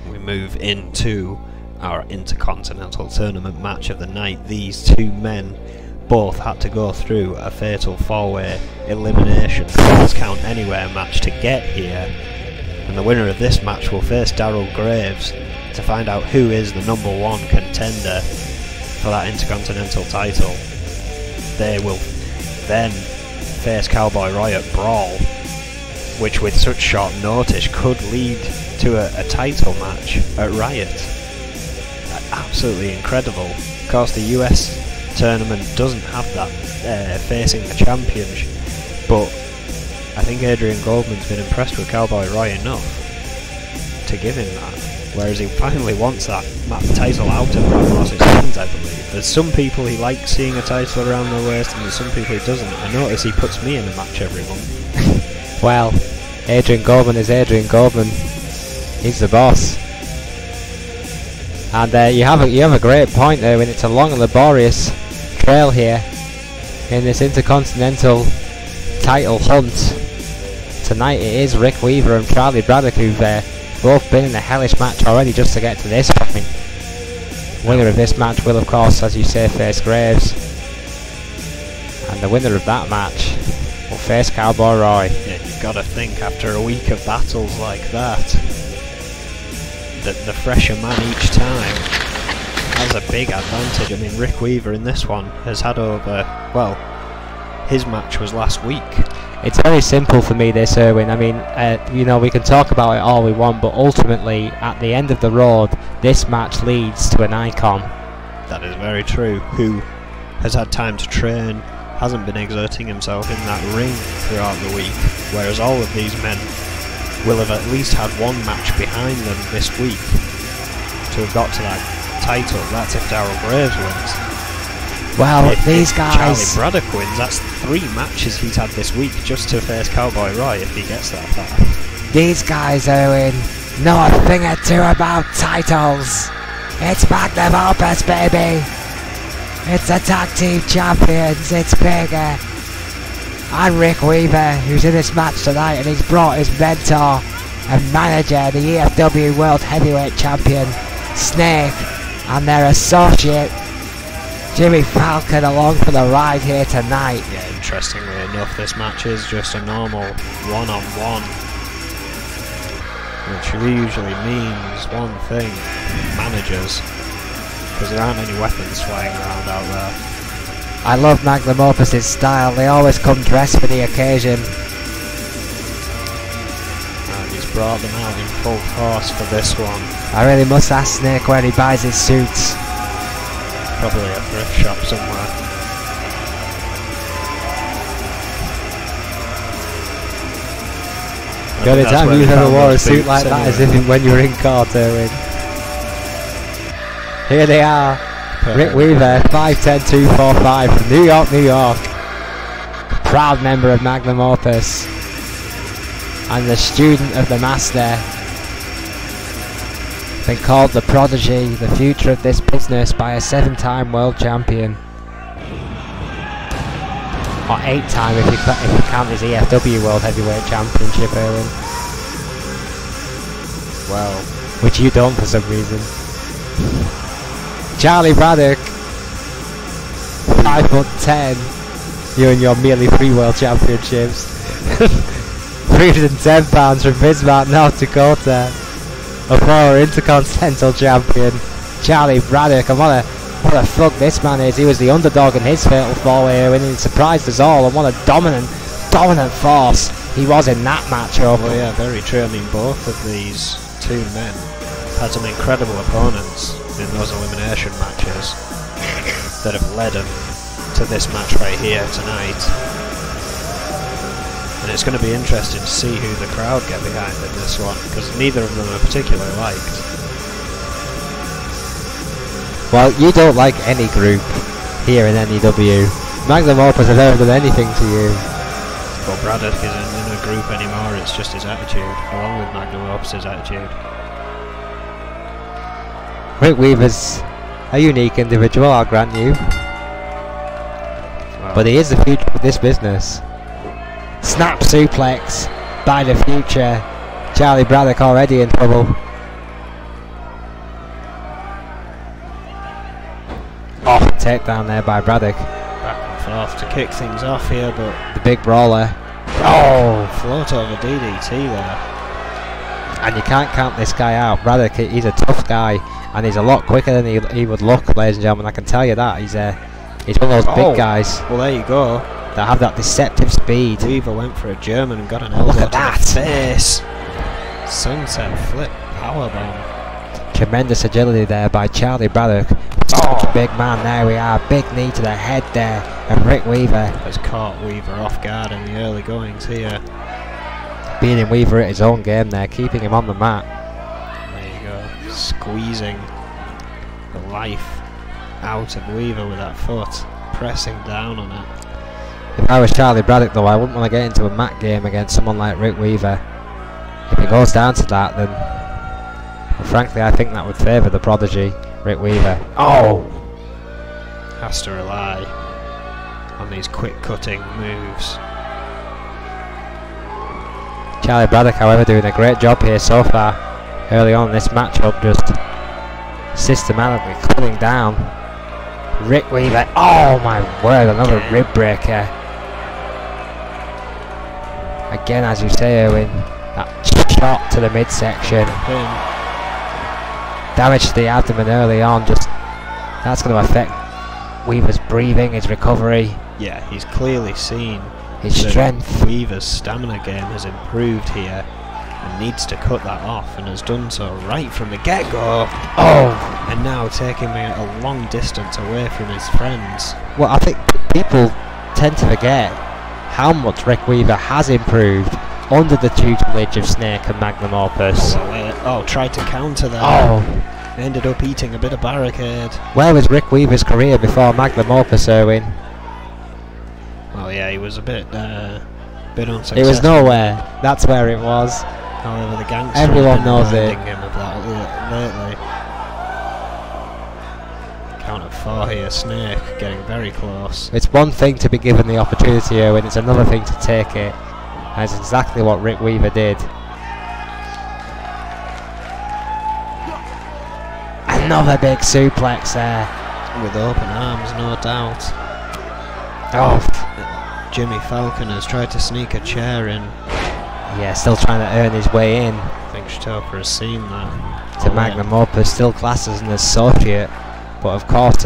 We move into our Intercontinental Tournament match of the night. These two men both had to go through a fatal 4-way elimination Falls Count Anywhere match to get here. And the winner of this match will face Daryl Graves to find out who is the #1 contender for that Intercontinental title. They will then face Cowboy Roy at Brawl, which with such short notice could lead to a title match at Riot. Absolutely incredible. Of course, the US tournament doesn't have that facing the champions, but I think Adrian Goldman's been impressed with Cowboy Roy enough to give him that. Whereas he finally wants that title out of Brad Moss's hands, I believe. There's some people he likes seeing a title around their waist, and there's some people he doesn't. I notice he puts me in a match every month. Well, Adrian Goldman is Adrian Goldman. He's the boss. And you have a great point there, when it's a long and laborious trail here in this Intercontinental title hunt. Tonight it is Rick Weaver and Charlie Braddock who've both been in a hellish match already just to get to this point. Winner of this match will, of course, as you say, face Graves. And the winner of that match will face Cowboy Roy. Yeah, you've got to think, after a week of battles like that, that the fresher man each time has a big advantage. I mean, Rick Weaver in this one has had over, well, his match was last week. It's very simple for me, this, Erwin. I mean, you know, we can talk about it all we want, but ultimately, at the end of the road, this match leads to an icon. That is very true. Who has had time to train, hasn't been exerting himself in that ring throughout the week, whereas all of these men will have at least had one match behind them this week to have got to that title. That's if Daryl Graves wins. Well, if these guys... Charlie Braddock wins, that's 3 matches he's had this week just to face Cowboy Roy if he gets that far. These guys, Owen, know a thing or two about titles. It's Magnum Opus, baby. It's the tag team champions. It's bigger. And Rick Weaver, who's in this match tonight, and he's brought his mentor and manager, the EFW World Heavyweight Champion, Snake, and their associate, Jimmy Falcon, along for the ride here tonight. Yeah, interestingly enough, this match is just a normal one-on-one, which usually means one thing: managers, because there aren't any weapons flying around out there. I love Magnum Opus's style. They always come dressed for the occasion. And he's brought them out in full force for this one. I really must ask Snake where he buys his suits. Probably a thrift shop somewhere. The only time you ever wore a suit like that is when you were in court, Erwin. Here they are. Rick Weaver, 5'10", 245 from New York, New York. Proud member of Magnum Opus. And the student of the master. Been called the prodigy, the future of this business by a 7-time world champion. Or 8-time if you count his EFW World Heavyweight Championship, Erwin. Well, which you don't for some reason. Charlie Braddock, 5'10", you and your merely 3 world championships. 310 pounds from Bismarck, North Dakota. A former Intercontinental champion, Charlie Braddock. And what a thug this man is. He was the underdog in his fatal 4-way win, and he surprised us all. And what a dominant force he was in that match. Well, yeah, very true. I mean, both of these two men had some incredible opponents in those elimination matches that have led them to this match right here tonight. And it's going to be interesting to see who the crowd get behind in this one, because neither of them are particularly liked. Well, you don't like any group here in N.E.W. Magnum Opus have never done anything to you. Well, Braddock isn't in a group anymore, it's just his attitude, along with Magnum Opus's attitude. Rick Weaver's a unique individual, I'll grant you. Well, but he is the future of this business. Snap suplex by the future. Charlie Braddock already in trouble. Oh, takedown there by Braddock. Back and forth to kick things off here, but the big brawler. Oh, float over DDT there. And you can't count this guy out. Braddock, he's a tough guy, and he's a lot quicker than he would look, ladies and gentlemen. I can tell you that. He's one of those big guys. Well, there you go. That have that deceptive speed. Weaver went for a German and got an elbow to the face. Sunset flip powerbomb. Tremendous agility there by Charlie Braddock. Such a big man. There we are. Big knee to the head there. And Rick Weaver has caught Weaver off guard in the early goings here. Beating Weaver at his own game there, keeping him on the mat. There you go. Squeezing the life out of Weaver with that foot. Pressing down on it. If I was Charlie Braddock though, I wouldn't want to get into a mat game against someone like Rick Weaver. If it goes down to that, then well, frankly I think that would favour the prodigy, Rick Weaver. Oh! Has to rely on these quick cutting moves. Charlie Braddock, however, doing a great job here so far. Early on in this matchup, just systematically cutting down Rick Weaver. Oh my word, another rib breaker. Again, as you say, Owen, that shot to the midsection. Damage to the abdomen early on, just that's going to affect Weaver's breathing, his recovery. Yeah, he's clearly seen his strength. Weaver's stamina game has improved here and needs to cut that off, and has done so right from the get-go. Oh! And now taking me a long distance away from his friends. Well, I think people tend to forget how much Rick Weaver has improved under the tutelage of Snake and Magnum Opus. Tried to counter that. Oh! Ended up eating a bit of barricade. Where was Rick Weaver's career before Magnum Opus, Erwin? Well, yeah, he was a bit unsuccessful. It was nowhere. That's where it was. However, the gangster Everyone has been knows reminding it. him of that lately. Count of 4 here, Snake getting very close. It's one thing to be given the opportunity, and it's another thing to take it. That's exactly what Rick Weaver did. Another big suplex there. With open arms, no doubt. Oh, Jimmy Falcon has tried to sneak a chair in. yeah, still trying to earn his way in. I think Shitoka has seen that. To Magnum Opus, still classed as an associate. But of course,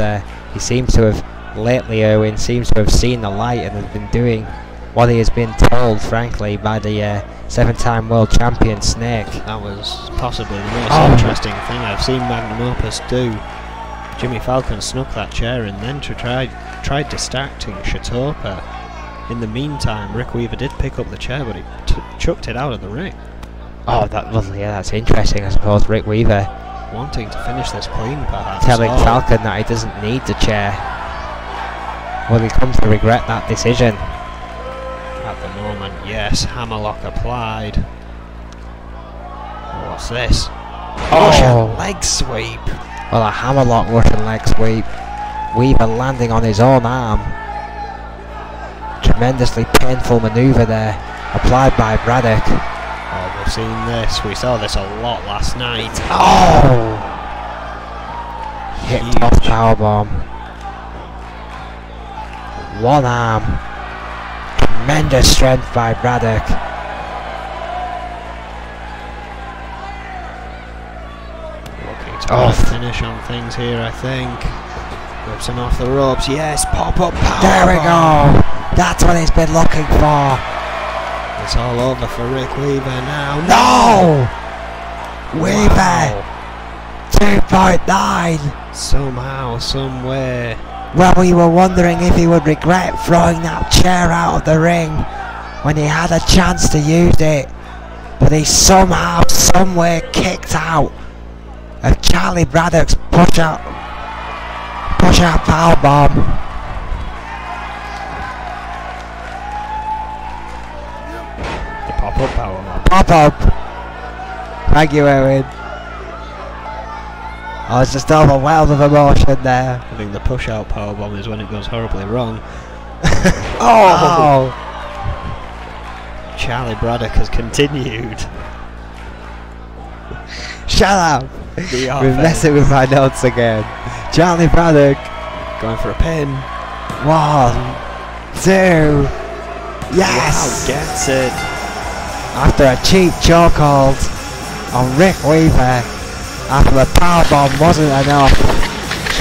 he seems to have, lately Irwin seems to have seen the light and has been doing what he has been told, frankly, by the 7-time world champion Snake. That was possibly the most interesting thing I've seen Magnum Opus do. Jimmy Falcon snuck that chair and then tried distracting Shitoka. In the meantime, Rick Weaver did pick up the chair, but he chucked it out of the ring. Oh, that's interesting, I suppose. Rick Weaver wanting to finish this clean, perhaps. Telling Falcon that he doesn't need the chair. Will he come to regret that decision? At the moment, yes. Hammerlock applied. What's this? Russian leg sweep. Well, a hammerlock Russian leg sweep. Weaver landing on his own arm. Tremendously painful manoeuvre there, applied by Braddock. Oh, we've seen this. We saw this a lot last night. Oh! Hit off powerbomb. One arm. Tremendous strength by Braddock. Looking to finish on things here, I think. Whips him off the ropes. Yes, pop-up powerbomb. There we go. That's what he's been looking for. It's all over for Rick Weaver now. No! Weaver! 2.9! Somehow, somewhere. Well, we were wondering if he would regret throwing that chair out of the ring when he had a chance to use it. But he somehow, somewhere kicked out of Charlie Braddock's push-out powerbomb. Pop-up powerbomb. Pop-up! Thank you, Owen. I was just overwhelmed with emotion there. I think the push-out powerbomb is when it goes horribly wrong. Oh! Charlie Braddock has continued. Shut up! We're messing with my notes again. Charlie Braddock going for a pin. 1, 2. Yes! Wow, gets it. After a cheap chokehold on Rick Weaver, after the powerbomb wasn't enough.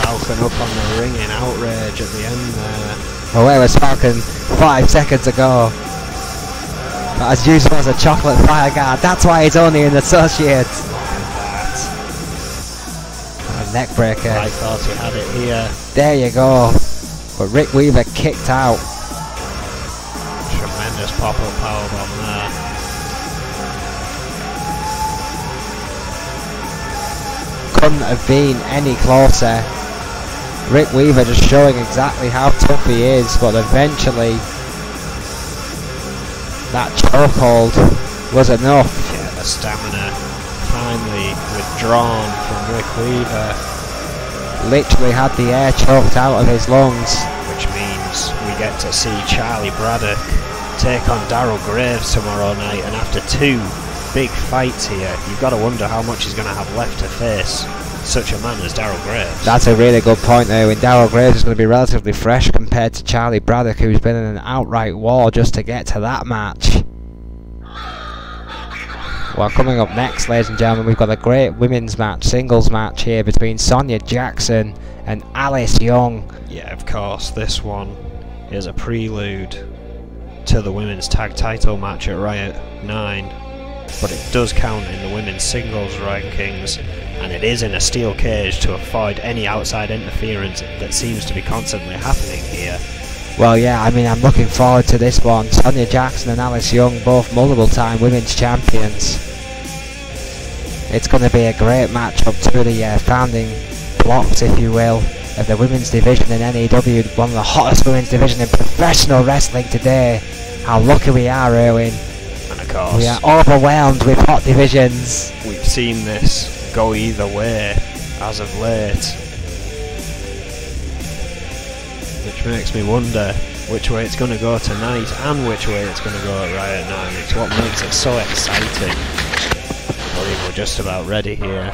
Falcon up on the ring in outrage at the end there. Well, where was Falcon 5 seconds ago? But as usual, as a chocolate fire guard, that's why he's only an associate. A neck breaker. I thought he had it here. There you go. But Rick Weaver kicked out. Tremendous pop-up powerbomb there. Couldn't have been any closer. Rick Weaver just showing exactly how tough he is, but eventually that chokehold was enough. Yeah, the stamina finally withdrawn from Rick Weaver. Literally had the air choked out of his lungs. Which means we get to see Charlie Braddock take on Daryl Graves tomorrow night, and after 2 big fights here, you've got to wonder how much he's going to have left to face such a man as Daryl Graves. That's a really good point there, when Daryl Graves is going to be relatively fresh compared to Charlie Braddock, who's been in an outright war just to get to that match. Well, coming up next, ladies and gentlemen, we've got a great women's match, singles match here between Sonia Jackson and Alice Young. Yeah, of course, this one is a prelude to the women's tag title match at Riot 9. But it does count in the women's singles rankings, and it is in a steel cage to avoid any outside interference that seems to be constantly happening here. Well, yeah, I mean, I'm looking forward to this one. Sonia Jackson and Alice Young, both multiple-time women's champions. It's going to be a great match up to the founding blocks, if you will, of the women's division in N.E.W, one of the hottest women's division in professional wrestling today. How lucky we are, Erwin. And of course. We are overwhelmed with hot divisions. We've seen this go either way as of late, which makes me wonder which way it's going to go tonight and which way it's going to go at Riot 9. It's what makes it so exciting. I believe we're just about ready here.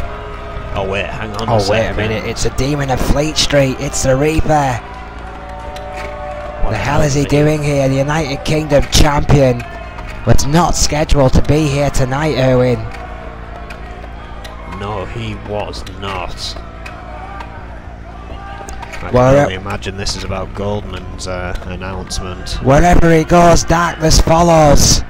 Oh wait, hang on a wait a minute, it's a demon of Fleet Street, it's the Reaper. What the hell is he doing here? The United Kingdom champion was not scheduled to be here tonight, Erwin. No, he was not. I can Well, only imagine this is about Goldman's announcement. Wherever he goes, darkness follows.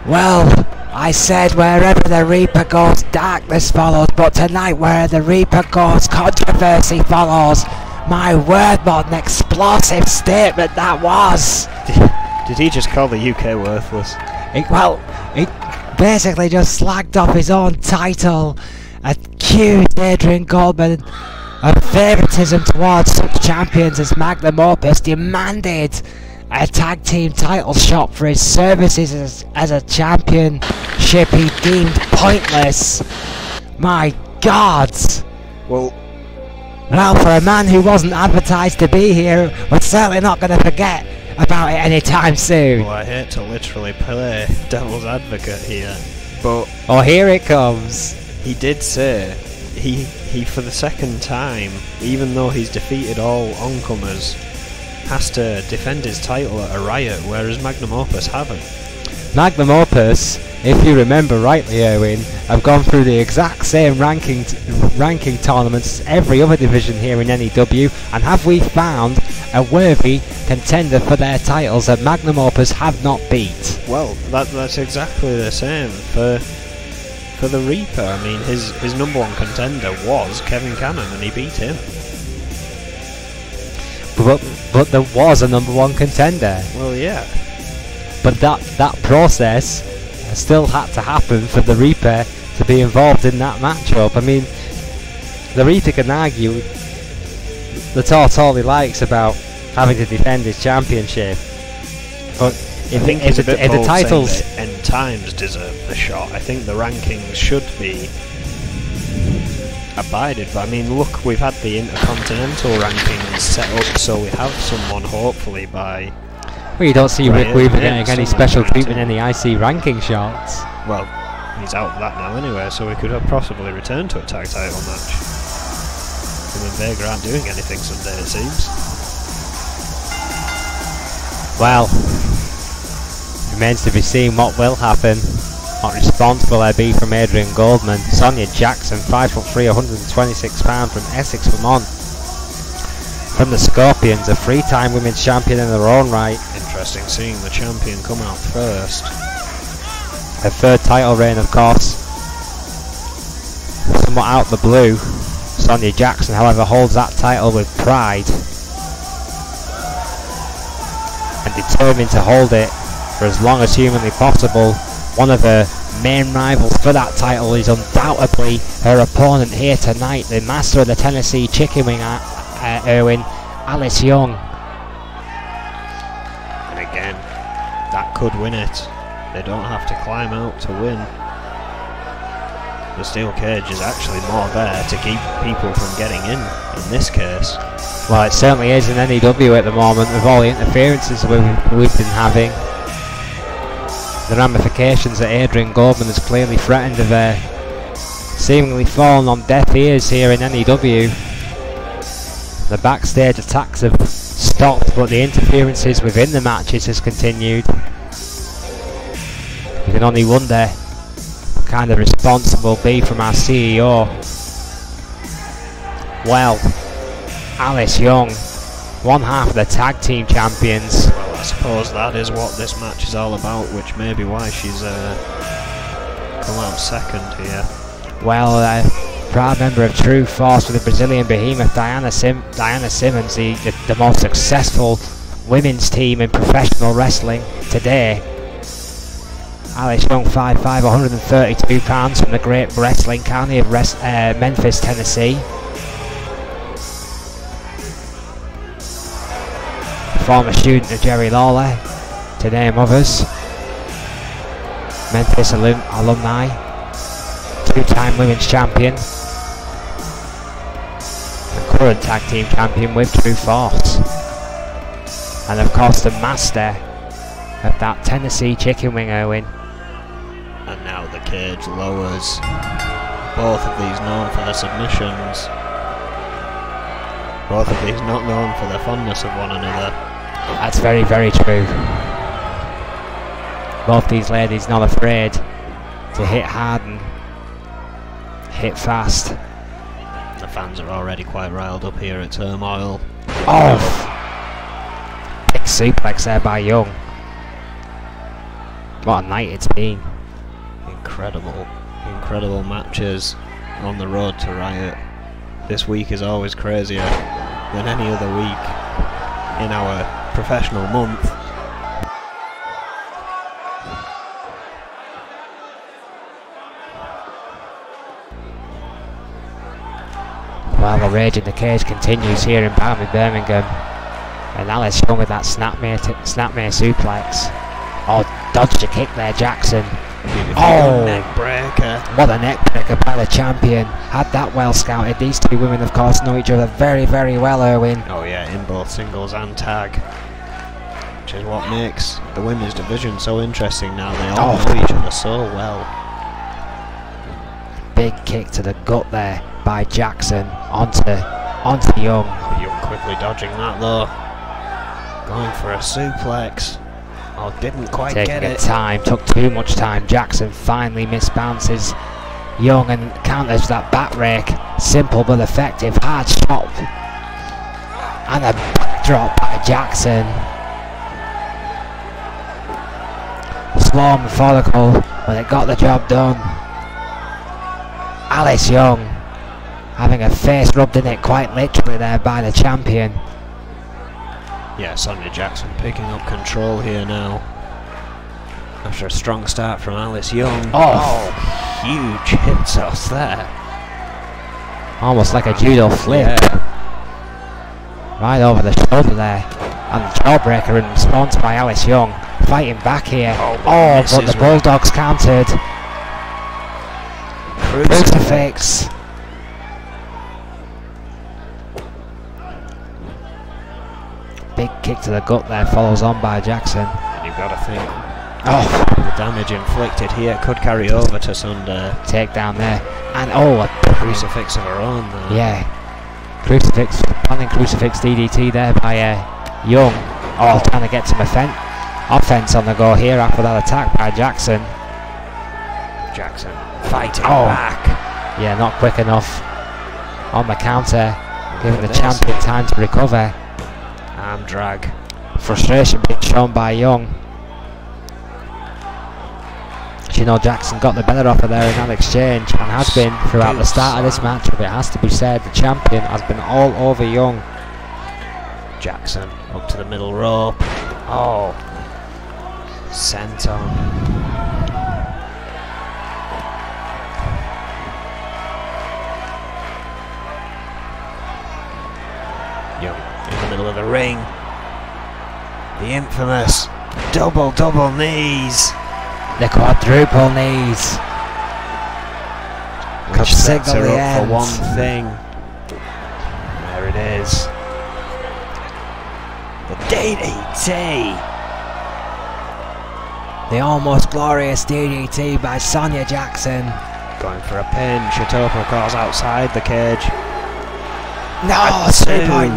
Well, I said wherever the Reaper goes, darkness follows, but tonight where the Reaper goes, controversy follows. My word, what an explosive statement that was! Did he just call the UK worthless? He basically just slagged off his own title, accused Adrian Goldman of favouritism towards such champions as Magnum Opus, demanded a tag team title shot for his services as a championship he deemed pointless. My God! Well, for a man who wasn't advertised to be here, we're certainly not going to forget about it anytime soon. well, I hate to literally play devil's advocate here, but Oh, here it comes. he did say he for the second time, even though he's defeated all oncomers, has to defend his title at a Riot, whereas Magnum Opus haven't. Magnum Opus, if you remember rightly, Erwin, have gone through the exact same ranking tournaments as every other division here in N.E.W, and have we found a worthy contender for their titles that Magnum Opus have not beat? Well, that's exactly the same for the Reaper. I mean, his number one contender was Kevin Cannon, and he beat him. But there was a number one contender. Well, yeah. But that process still had to happen for the Reaper to be involved in that matchup. I mean, the Reaper can argue the tort all he likes about having to defend his championship, but if the titles N Times deserve the shot, I think the rankings should be abided. But I mean, look, we've had the Intercontinental rankings set up, so we have someone hopefully by. Well, you don't see Rick Weaver getting any special rated. treatment in the IC ranking shots. Well, he's out of that now anyway, so we could have possibly returned to a tag title match. Him and Vega aren't doing anything Sunday, it seems. Well, remains to be seen what will happen. Not responsible there be from Adrian Goldman. Sonia Jackson, 5'3", 126 pounds from Essex, Vermont. From the Scorpions, a 3-time women's champion in their own right. Interesting seeing the champion come out first. Her third title reign, of course. Somewhat out the blue. Sonia Jackson, however, holds that title with pride and determined to hold it for as long as humanly possible. One of her main rivals for that title is undoubtedly her opponent here tonight, the master of the Tennessee Chicken Wing, Irwin, Alice Young. And again, that could win it. They don't have to climb out to win. The steel cage is actually more there to keep people from getting in this case. Well, it certainly is in N.E.W. at the moment, with all the interferences we've been having. The ramifications that Adrian Goldman has clearly threatened have seemingly fallen on deaf ears here in N.E.W. The backstage attacks have stopped, but the interferences within the matches has continued. You can only wonder what kind of response will be from our CEO. Well, Alice Young, one half of the tag team champions. Well, I suppose that is what this match is all about, which may be why she's come out second here. Well, proud member of True Force with the Brazilian behemoth Diana Simmons, the most successful women's team in professional wrestling today. Alice Young, 5'5", 132 pounds from the great wrestling county of Memphis, Tennessee. Former student of Jerry Lawler, to name others. Memphis alumni, 2-time women's champion, and current tag team champion with True Force. And of course the master of that Tennessee Chicken Wing, Irwin. And now the cage lowers. Both of these known for their submissions. Both of these not known for their fondness of one another. That's very, very true. Both these ladies not afraid to hit hard and hit fast. The fans are already quite riled up here at Turmoil. Oh! Big suplex there by Young. What a night it's been. Incredible matches on the road to Riot. This week is always crazier than any other week in our professional month. Well, the rage in the cage continues here in Birmingham. And Alice Young with that snapmare suplex. Oh, dodged a kick there, Jackson. Oh, neck breaker. What a neck breaker by the champion. Had that well scouted. These two women, of course, know each other very, very well, Irwin. Oh yeah, in both singles and tag. Which is what makes the women's division so interesting now. They all know each other so well. Big kick to the gut there by Jackson onto Young. Young quickly dodging that though. Going for a suplex. Oh, didn't quite get it. Took too much time. Jackson finally misbounces Young and counters that back rake. Simple but effective. Hard shot. And a backdrop by Jackson. Slow and methodical, but it got the job done. Alice Young having her face rubbed in it quite literally there by the champion. Yeah, Sonia Jackson picking up control here now. After a strong start from Alice Young. Oh, huge hip toss there. Almost like a judo flip. Yeah. Right over the shoulder there. And the jawbreaker in response by Alice Young. Fighting back here. But the Bulldogs countered. Crucifix. Big kick to the gut there, follows on by Jackson. And you've got to think, the damage inflicted here could carry over to Sunday. Takedown there. And a crucifix of her own there. Yeah. Planning crucifix DDT there by Young. Trying to get some offense on the go here after that attack by Jackson. Jackson fighting back. Yeah, not quick enough on the counter, giving the champion time to recover. Arm drag. Frustration being shown by Young. You know, Jackson got the better offer there in that exchange and has been throughout the start of this match. But it has to be said, the champion has been all over Young. Jackson up to the middle rope. Oh, senton. Young in the middle of the ring. The infamous double knees. The quadruple knees. Which sets her up for one thing. There it is. The DDT. The almost glorious DDT by Sonia Jackson. Going for a pin. Shatopa calls outside the cage. No, 3.9,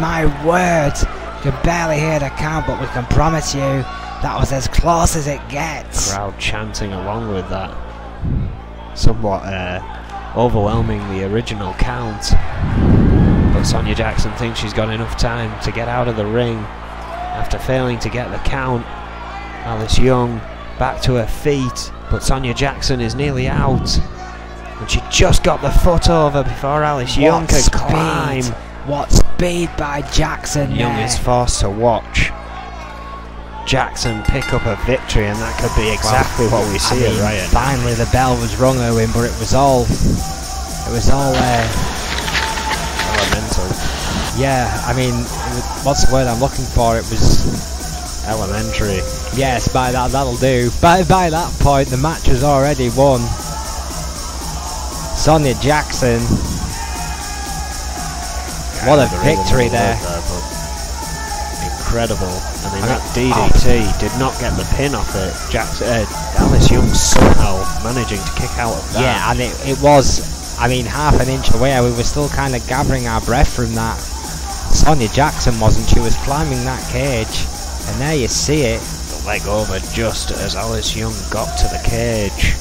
my word. You can barely hear the count, but we can promise you that was as close as it gets. Crowd chanting along with that. Somewhat overwhelming the original count. But Sonia Jackson thinks she's got enough time to get out of the ring after failing to get the count. Alice Young back to her feet, but Sonia Jackson is nearly out. And she just got the foot over before Alice Young could climb. What speed by Jackson. Young is forced to watch Jackson pick up a victory, and that could be exactly what we see at Riot. Finally the bell was rung, Owen, but it was all elemental. Yeah, I mean, what's the word I'm looking for? It was elementary. Yes, that'll do. By that point, the match was already won. Sonia Jackson. What a victory there. Incredible. I mean, that DDT did not get the pin off it. Alice Young somehow managing to kick out of that. Yeah, and it was, I mean, half an inch away. We were still kind of gathering our breath from that. Sonia Jackson wasn't. She was climbing that cage. And there you see it. The leg over just as Alice Young got to the cage.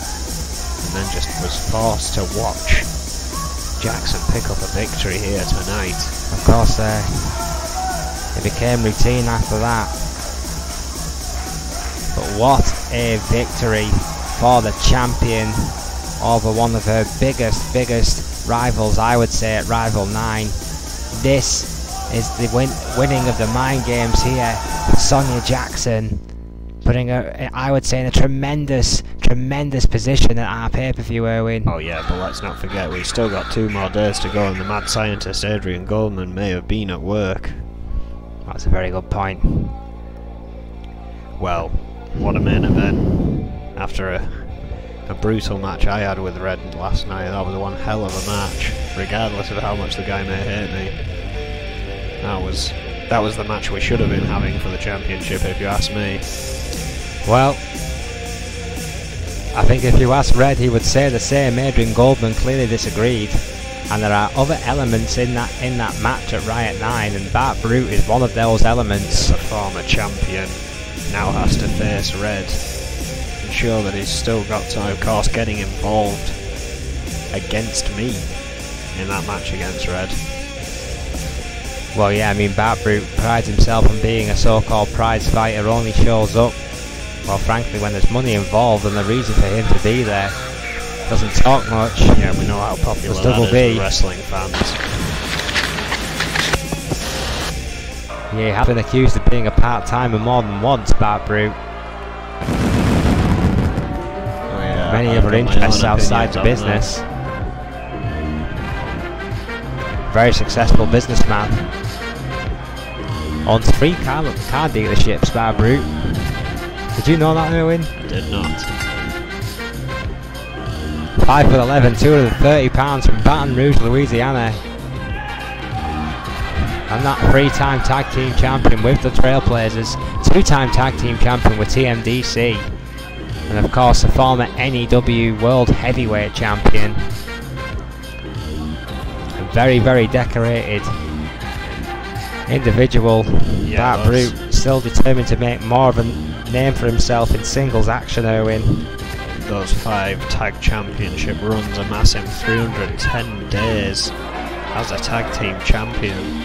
And then just was forced to watch Jackson pick up a victory here tonight. Of course, it became routine after that. But what a victory for the champion over one of her biggest rivals, I would say, at Rival 9. This is the winning of the mind games here. Sonia Jackson putting her, I would say, in a tremendous position at our pay-per-view, Erwin. Oh yeah, but let's not forget we've still got 2 more days to go, and the mad scientist Adrian Goldman may have been at work. That's a very good point. Well, what a main event. After a brutal match I had with Red last night, that was one hell of a match, regardless of how much the guy may hate me. That was the match we should have been having for the championship, if you ask me. Well, I think if you ask Red, he would say the same. Adrian Goldman clearly disagreed, and there are other elements in that match at Riot 9, and Bart Brute is one of those elements. The former champion now has to face Red, and sure that he's still got to, of course, getting involved against me in that match against Red. Well, yeah, I mean, Bart Brute prides himself on being a so-called prize fighter, only shows up, well, frankly, when there's money involved and the reason for him to be there. Doesn't talk much. Yeah, we know how popular that is with wrestling fans. Yeah, he has been accused of being a part-timer more than once, Bart Brute. Many other interests outside the business. Very successful businessman. Owns 3 car dealerships, Bart Brute. Did you know that, Erwin? I did not. 5'11", £230 from Baton Rouge, Louisiana. And that 3-time tag team champion with the Trailblazers, 2-time tag team champion with TMDC, and of course the former N.E.W. World Heavyweight Champion. A very decorated individual. Yeah, Bart Brute still determined to make more of a name for himself in singles action, Erwin. those 5 tag championship runs, amassing 310 days as a tag team champion.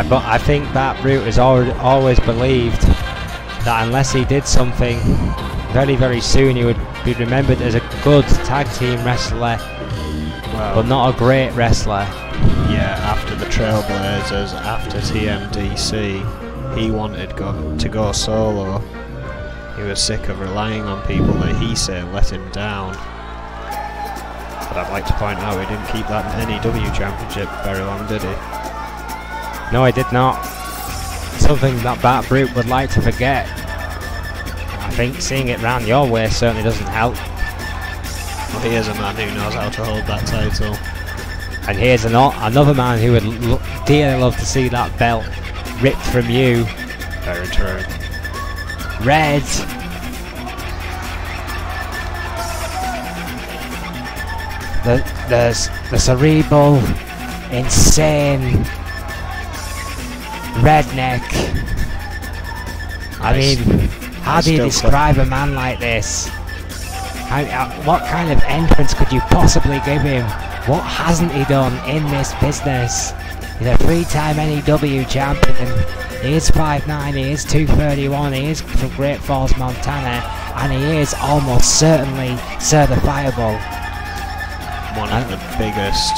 But I think that Brute has always believed that unless he did something very, very soon, he would be remembered as a good tag team wrestler, but not a great wrestler. Yeah, after the Trailblazers, after TMDC, he wanted to go solo. He was sick of relying on people that he said let him down. But I'd like to point out he didn't keep that N.E.W championship very long, did he? No, he did not. Something that Bat Brute would like to forget. I think seeing it round your way certainly doesn't help. Well, he is a man who knows how to hold that title. And here's another man who would dearly love to see that belt ripped from you. Very true. Red. There's the cerebral, insane redneck. I mean, how do you describe a man like this? What kind of entrance could you possibly give him? What hasn't he done in this business? He's a 3-time N.E.W champion. He is 5'9", he is 231, he is from Great Falls, Montana, and he is almost certainly certifiable. One of the biggest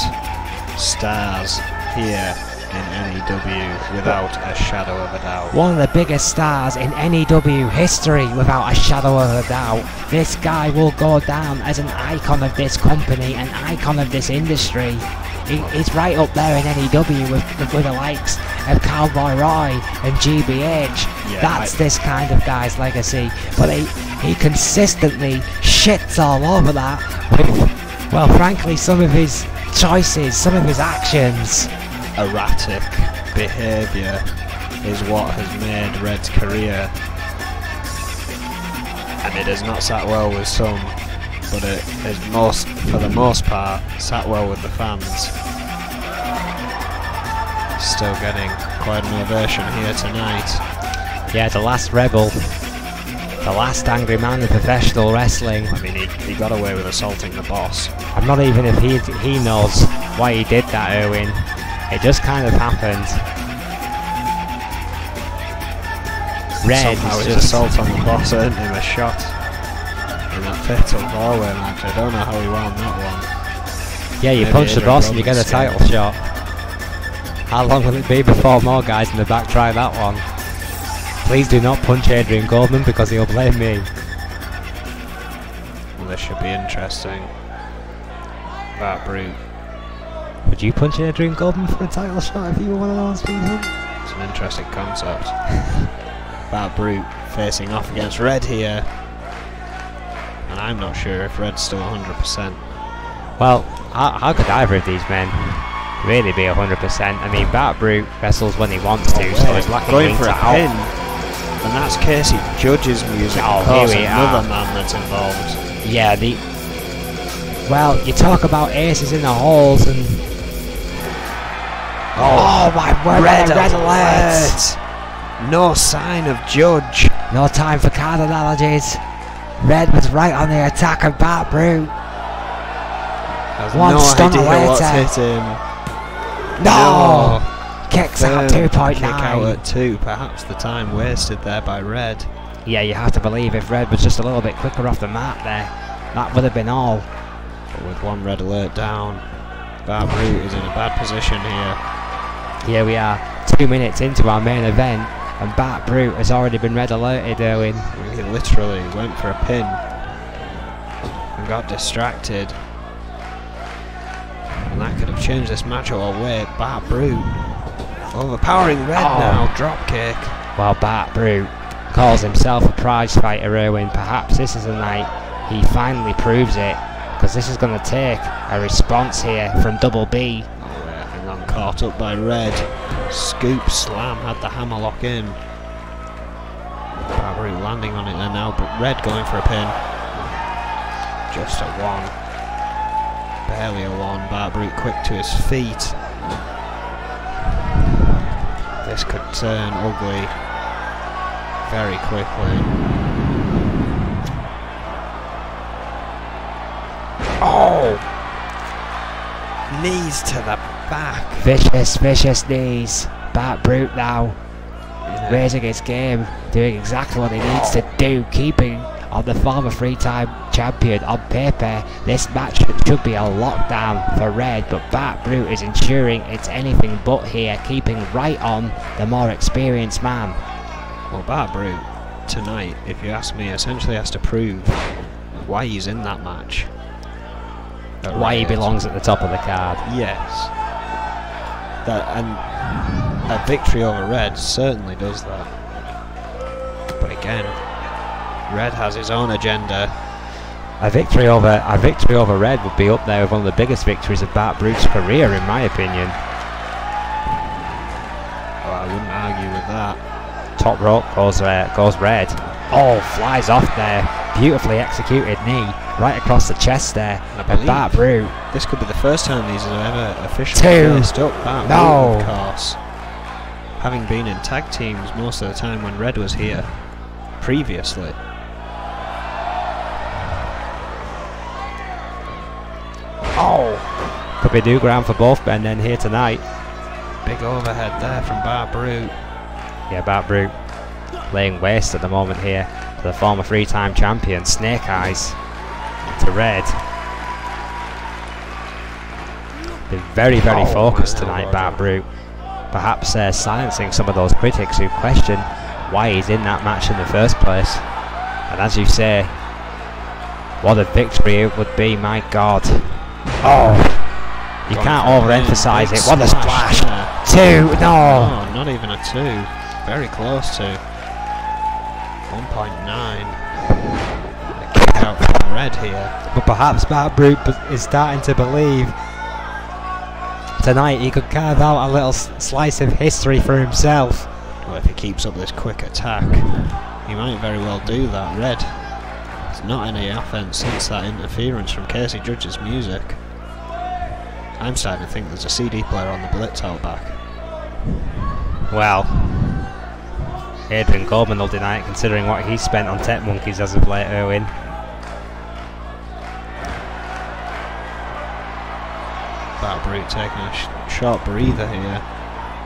stars here in N.E.W, without a shadow of a doubt. One of the biggest stars in N.E.W history, without a shadow of a doubt. This guy will go down as an icon of this company, an icon of this industry. He's right up there in N.E.W with the likes of Cowboy Roy and GBH. Yeah, that's this kind of guy's legacy. But he consistently shits all over that with, well, frankly, some of his choices, some of his actions. Erratic behaviour is what has made Red's career, and it has not sat well with some, but it has for the most part, sat well with the fans. Still getting quite an ovation here tonight. Yeah, the last rebel, the last angry man in professional wrestling. I mean, he got away with assaulting the boss. I'm not even if he knows why he did that, Erwin. It just kind of happened. Red Somehow is his just assault on the boss earned him a shot in that fatal four-way match. I don't know how he won that one. Yeah, you Maybe punch the Adrian boss and you get a Roman's title shot. How long will it be before more guys in the back try that one? Please do not punch Adrian Goldman because he'll blame me. Well, this should be interesting. That Brute. Would you punch Adrian Goldman for a title shot if you were one of those people? It's an interesting concept. That Brute facing off against Red here. And I'm not sure if Red's still 100%. Well, how could either of these men really be 100%? I mean, Bat Brute wrestles when he wants to, so he's lacking going for a pin. out. And that's Casey Judge's music. Oh, of course, here we another are. man that's involved. Yeah, well, you talk about aces in the holes and... Oh my word, red alert! No sign of Judge. No time for card analogies. Red was right on the attack of Bat Brute. One no stunner idea what's later. hit him. No! Kicks out Firm 2.9. Kick out at 2. Perhaps the time wasted there by Red. Yeah, you have to believe if Red was just a little bit quicker off the mat there, that would have been all. But with one red alert down, Bat Brute is in a bad position here. Here we are, 2 minutes into our main event, and Bat Brute has already been red alerted, Erwin. He literally went for a pin and got distracted. And that could have changed this match all the way. Bat Brute overpowering Red now, drop kick. While Bat Brute calls himself a prize fighter, Erwin, perhaps this is the night he finally proves it, because this is going to take a response here from Double B. Hang on, caught up by Red. Scoop slam, had the hammerlock in. Bat Brute landing on it there now, but Red going for a pin. Just a 1. Barely a 1. Bat Brute quick to his feet. This could turn ugly very quickly. Oh! Knees to the back. Vicious knees. Bart Brute now raising his game, doing exactly what he needs to do, keeping on the former three-time champion. On paper, this match should be a lockdown for Red, but Bart Brute is ensuring it's anything but here, keeping right on the more experienced man. Well, Bart Brute tonight, if you ask me, essentially has to prove why he's in that match. Why he belongs at the top of the card. Yes. And a victory over Red certainly does that. But again, Red has his own agenda. A victory over Red would be up there with one of the biggest victories of Bart Brute's career, in my opinion. Oh, I wouldn't argue with that. Top rope goes Red. Oh, flies off there. Beautifully executed knee right across the chest there. And Bart Brute. This could be the first time these have ever officially faced up. Bart Brute, of course. Having been in tag teams most of the time when Red was here previously. Oh! Could be new ground for both men then here tonight. Big overhead there from Bart Brute. Yeah, Bart Brute laying waste at the moment here to the former three-time champion, Snake Eyes, to Red. Been very focused tonight, Bart Brute. Perhaps silencing some of those critics who question why he's in that match in the first place. And as you say, what a victory it would be, my God. Oh, you can't overemphasize it. What a splash. 2, no. No, not even a 2. Very close to 1.9. A kick out from Red here. But perhaps Bart Brute is starting to believe tonight he could carve out a little slice of history for himself. Well, if he keeps up this quick attack, he might very well do that. Red has not any offense since that interference from Casey Judge's music. I'm starting to think there's a CD player on the Blitz out back. Well, Adrian Coleman will deny it, considering what he spent on Tech Monkeys as of late, Erwin. Bart Brute taking a short breather here.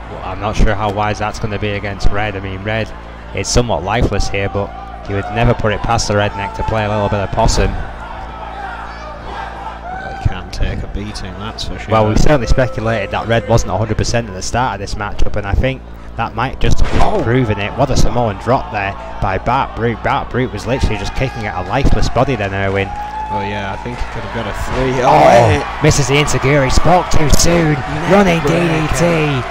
Well, I'm not sure how wise that's going to be against Red. I mean, Red is somewhat lifeless here, but you would never put it past the redneck to play a little bit of possum. Well, he can take a beating, that's for sure. Well, we certainly speculated that Red wasn't 100% at the start of this matchup, and I think that might just have proven it. What a Samoan drop there by Bart Brute. Bart Brute was literally just kicking at a lifeless body then, Erwin. Oh yeah, I think he could have got a 3. Oh, misses the Insiguri, spoke too soon. Running DDT.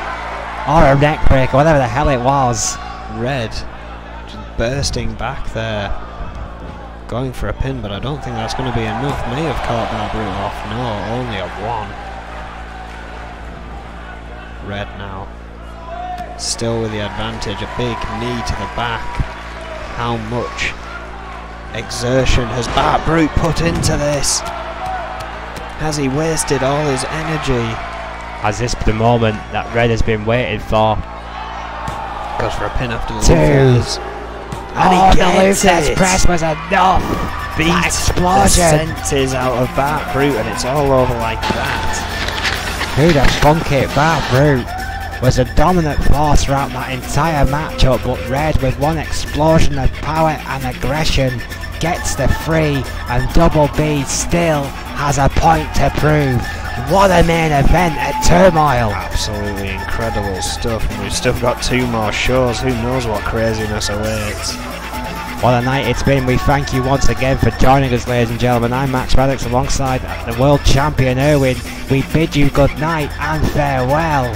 Or a neck breaker, whatever the hell it was. Red just bursting back there. Going for a pin, but I don't think that's going to be enough. May have caught Bart Brute off. No, only a 1. Red now. Still with the advantage. A big knee to the back. How much exertion has Bart Brute put into this? Has he wasted all his energy? Has this the moment that Red has been waiting for? Goes for a pin after the 2. And he gets the it. press was enough. Beat the senses out of Bart Brute, and it's all over like that. Who'd have thunk it? Bart Brute was a dominant force throughout that entire matchup, but Red, with one explosion of power and aggression, gets the 3, and Double B still has a point to prove. What a main event at Turmoil. Absolutely incredible stuff, and we've still got 2 more shows. Who knows what craziness awaits. What a night it's been. We thank you once again for joining us, ladies and gentlemen. I'm Max Maddox alongside the world champion Erwin. We bid you good night and farewell.